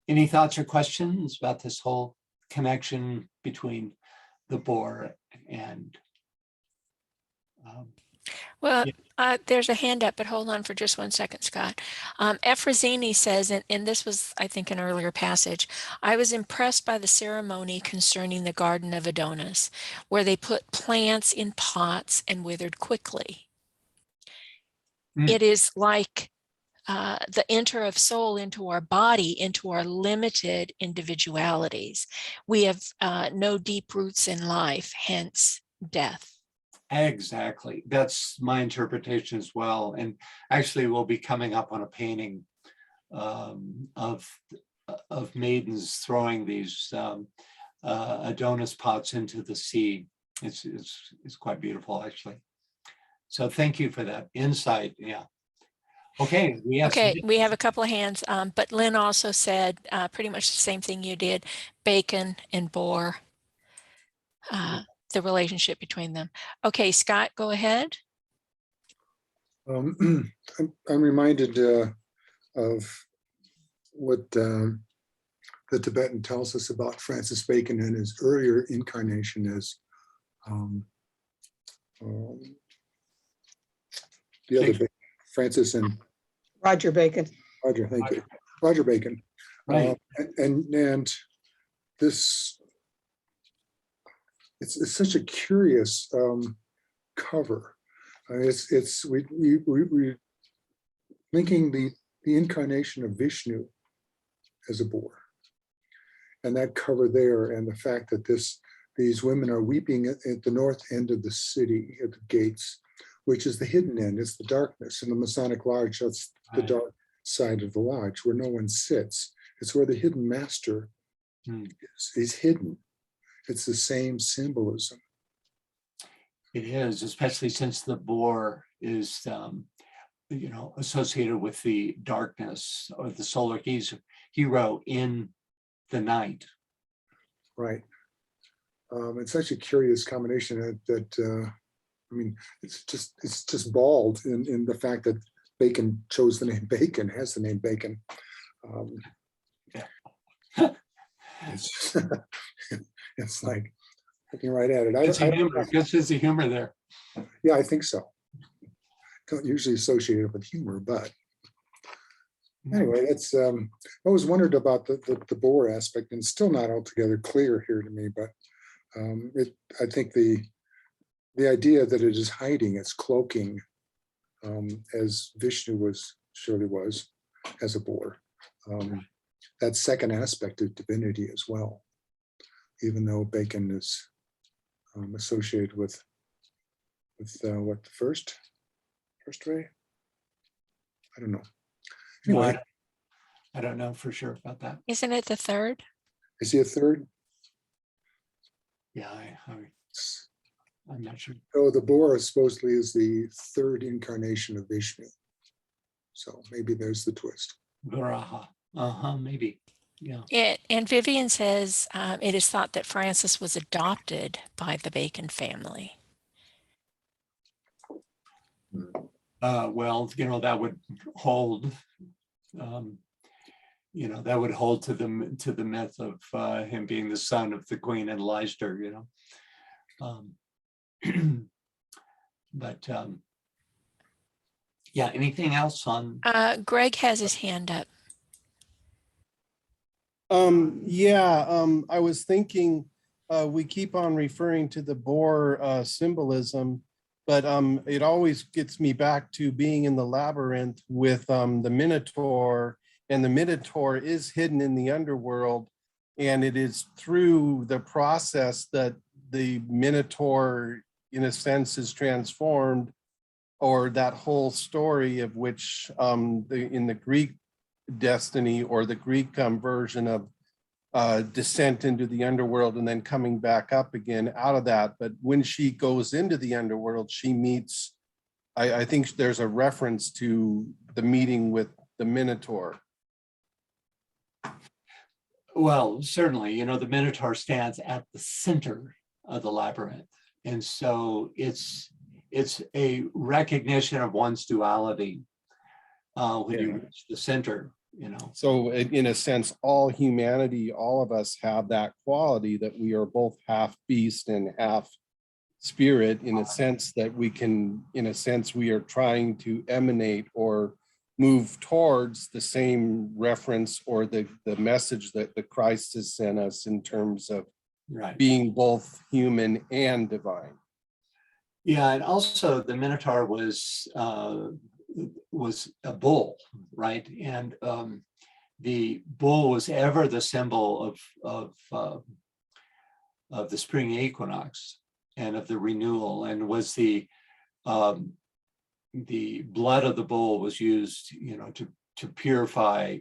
Any thoughts or questions about this whole connection between the boar and Well, there's a hand up, but hold on for just 1 second, Scott. Efrosini says, and this was, I think, an earlier passage, I was impressed by the ceremony concerning the Garden of Adonis, where they put plants in pots and withered quickly. It is like the enter of soul into our body, into our limited individualities. We have no deep roots in life, hence death. Exactly. That's my interpretation as well. And actually we'll be coming up on a painting of maidens throwing these Adonis pots into the sea. It's quite beautiful, actually. So thank you for that insight. Yeah. Okay. We have a couple of hands, but Lynn also said pretty much the same thing you did, Bacon and boar. The relationship between them. Okay, Scott, go ahead. I'm reminded of what the Tibetan tells us about Francis Bacon and his earlier incarnation as the other Bacon, Francis and Roger Bacon. Roger, thank you. Roger Bacon. Right. And this, it's such a curious cover. We're linking the incarnation of Vishnu as a boar, and that cover there, and the fact that these women are weeping at the north end of the city at the gates, which is the hidden end. It's the darkness. In the Masonic Lodge, that's the dark side of the lodge where no one sits. It's where the hidden master is hidden. It's the same symbolism. It is, especially since the boar is, associated with the darkness or the solar hero in the night. Right. It's such a curious combination that it's just bald in the fact that Bacon chose the name Bacon, has the name Bacon. It's like, looking right at it. Good sense of humor there. Yeah, I think so. Don't usually associate it with humor, but anyway, that's I always wondered about the boar aspect, and still not altogether clear here to me. But I think the idea that it is hiding, it's cloaking, as Vishnu surely was as a boar. That second aspect of divinity as well, even though Bacon is associated with what, the first ray? I don't know. Anyway, I don't know for sure about that. Isn't it the third? is he a third? Yeah, I'm not sure. Oh, the boar supposedly is the third incarnation of Vishnu. So maybe there's the twist. Varaha. Maybe. Yeah. And Vivian says it is thought that Francis was adopted by the Bacon family. Well, that would hold. That would hold to the myth of him being the son of the Queen and Leicester. But yeah. Anything else on? Greg has his hand up. I was thinking, we keep on referring to the boar symbolism, but it always gets me back to being in the labyrinth with the Minotaur, and the Minotaur is hidden in the underworld, and it is through the process that the Minotaur, in a sense, is transformed, or that whole story of which in the Greek destiny, or the Greek version of descent into the underworld and then coming back up again out of that. But when she goes into the underworld, she meets, I think there's a reference to the meeting with the Minotaur. Well, certainly, the Minotaur stands at the center of the labyrinth. And so it's a recognition of one's duality when you reach the center, So in a sense, all humanity, all of us have that quality that we are both half beast and half spirit, in a sense that we can, we are trying to emanate or move towards the same reference or the message that the Christ has sent us in terms of being both human and divine. Yeah, and also the Minotaur was a bull, right? And the bull was ever the symbol of the spring equinox and of the renewal, and was the blood of the bull was used, to purify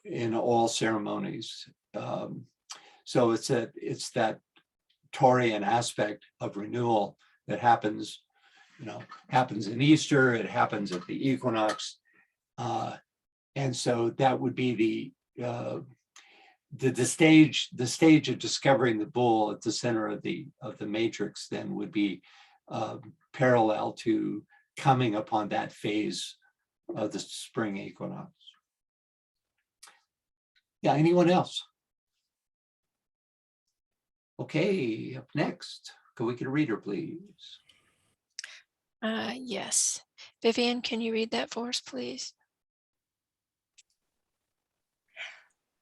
in all ceremonies. So it's that Taurian aspect of renewal that happens in Easter, it happens at the equinox. And so that would be the stage of discovering the bull at the center of the matrix, then would be parallel to coming upon that phase of the spring equinox. Yeah, anyone else? Okay, up next, can we get a reader, please? Yes. Vivian, can you read that for us, please?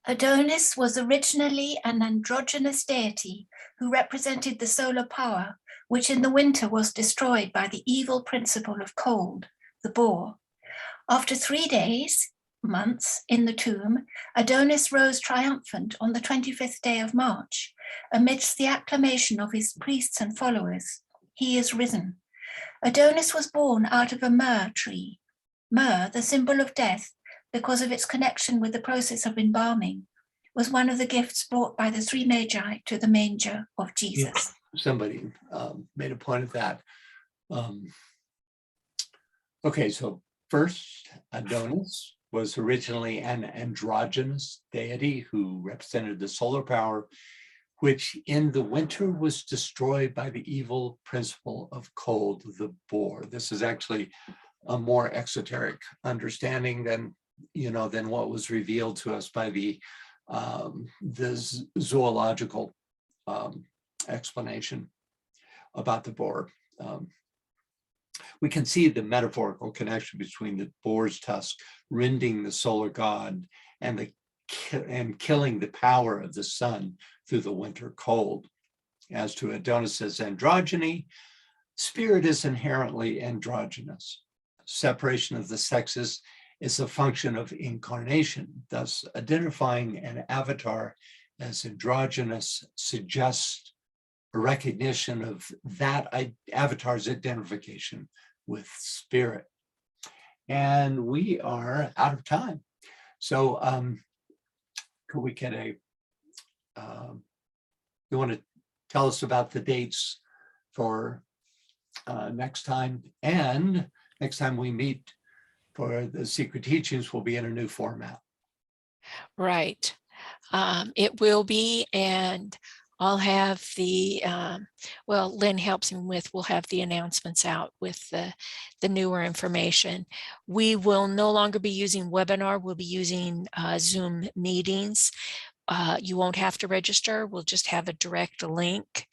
Adonis was originally an androgynous deity who represented the solar power, which in the winter was destroyed by the evil principle of cold, the boar. After 3 months in the tomb, Adonis rose triumphant on the 25th day of March, amidst the acclamation of his priests and followers. He is risen. Adonis was born out of a myrrh tree. Myrrh, the symbol of death, because of its connection with the process of embalming, was one of the gifts brought by the three magi to the manger of Jesus. Yeah, somebody made a point of that. Okay, so first, Adonis was originally an androgynous deity who represented the solar power, which in the winter was destroyed by the evil principle of cold, the boar. This is actually a more exoteric understanding than what was revealed to us by the zoological explanation about the boar. We can see the metaphorical connection between the boar's tusk rending the solar god and killing the power of the sun through the winter cold. As to Adonis's androgyny, spirit is inherently androgynous. Separation of the sexes is a function of incarnation. Thus, identifying an avatar as androgynous suggests a recognition of that avatar's identification with spirit. And we are out of time. So could we get you want to tell us about the dates for next time? And next time we meet for the Secret Teachings will be in a new format. Right. It will be, and I'll have the, well, Lynn helps him with, we'll have the announcements out with the newer information. We will no longer be using webinar, we'll be using Zoom meetings. You won't have to register, we'll just have a direct link.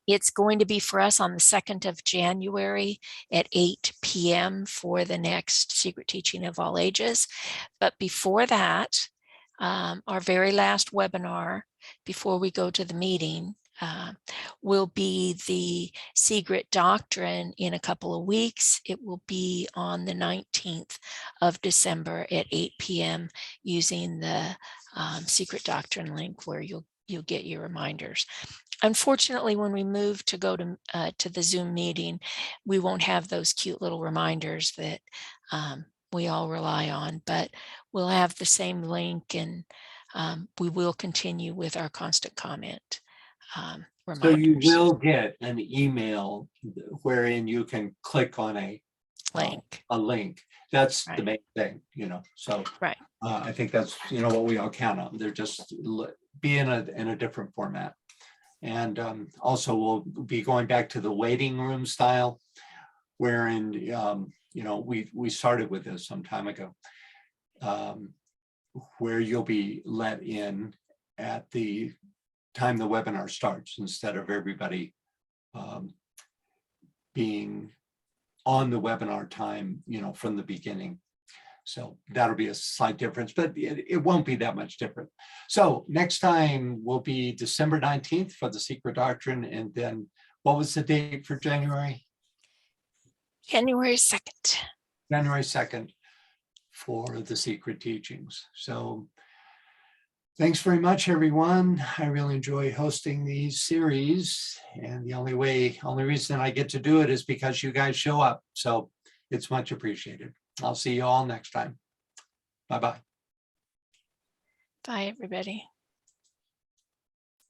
It's going to be for us on the 2nd of January at 8 p.m. for the next Secret Teaching of All Ages. But before that, our very last webinar before we go to the meeting will be the Secret Doctrine in a couple of weeks. It will be on the 19th of December at 8 p.m. using the Secret Doctrine link where you'll get your reminders. Unfortunately, when we move to go to the Zoom meeting, we won't have those cute little reminders that we all rely on, but we'll have the same link, and we will continue with our constant comment reminders. So you will get an email wherein you can click on a link. That's right. The main thing, so right. I think that's what we all count on. They're just be in a different format. And also we'll be going back to the waiting room style, wherein we started with this some time ago, where you'll be let in at the time the webinar starts instead of everybody being on the webinar time, from the beginning. So that'll be a slight difference, but it won't be that much different. So next time will be December 19th for the Secret Doctrine. And then what was the date for January? January 2nd. January 2nd for the Secret Teachings. So thanks very much, everyone. I really enjoy hosting these series. And the only reason I get to do it is because you guys show up. So it's much appreciated. I'll see you all next time. Bye-bye. Bye, everybody.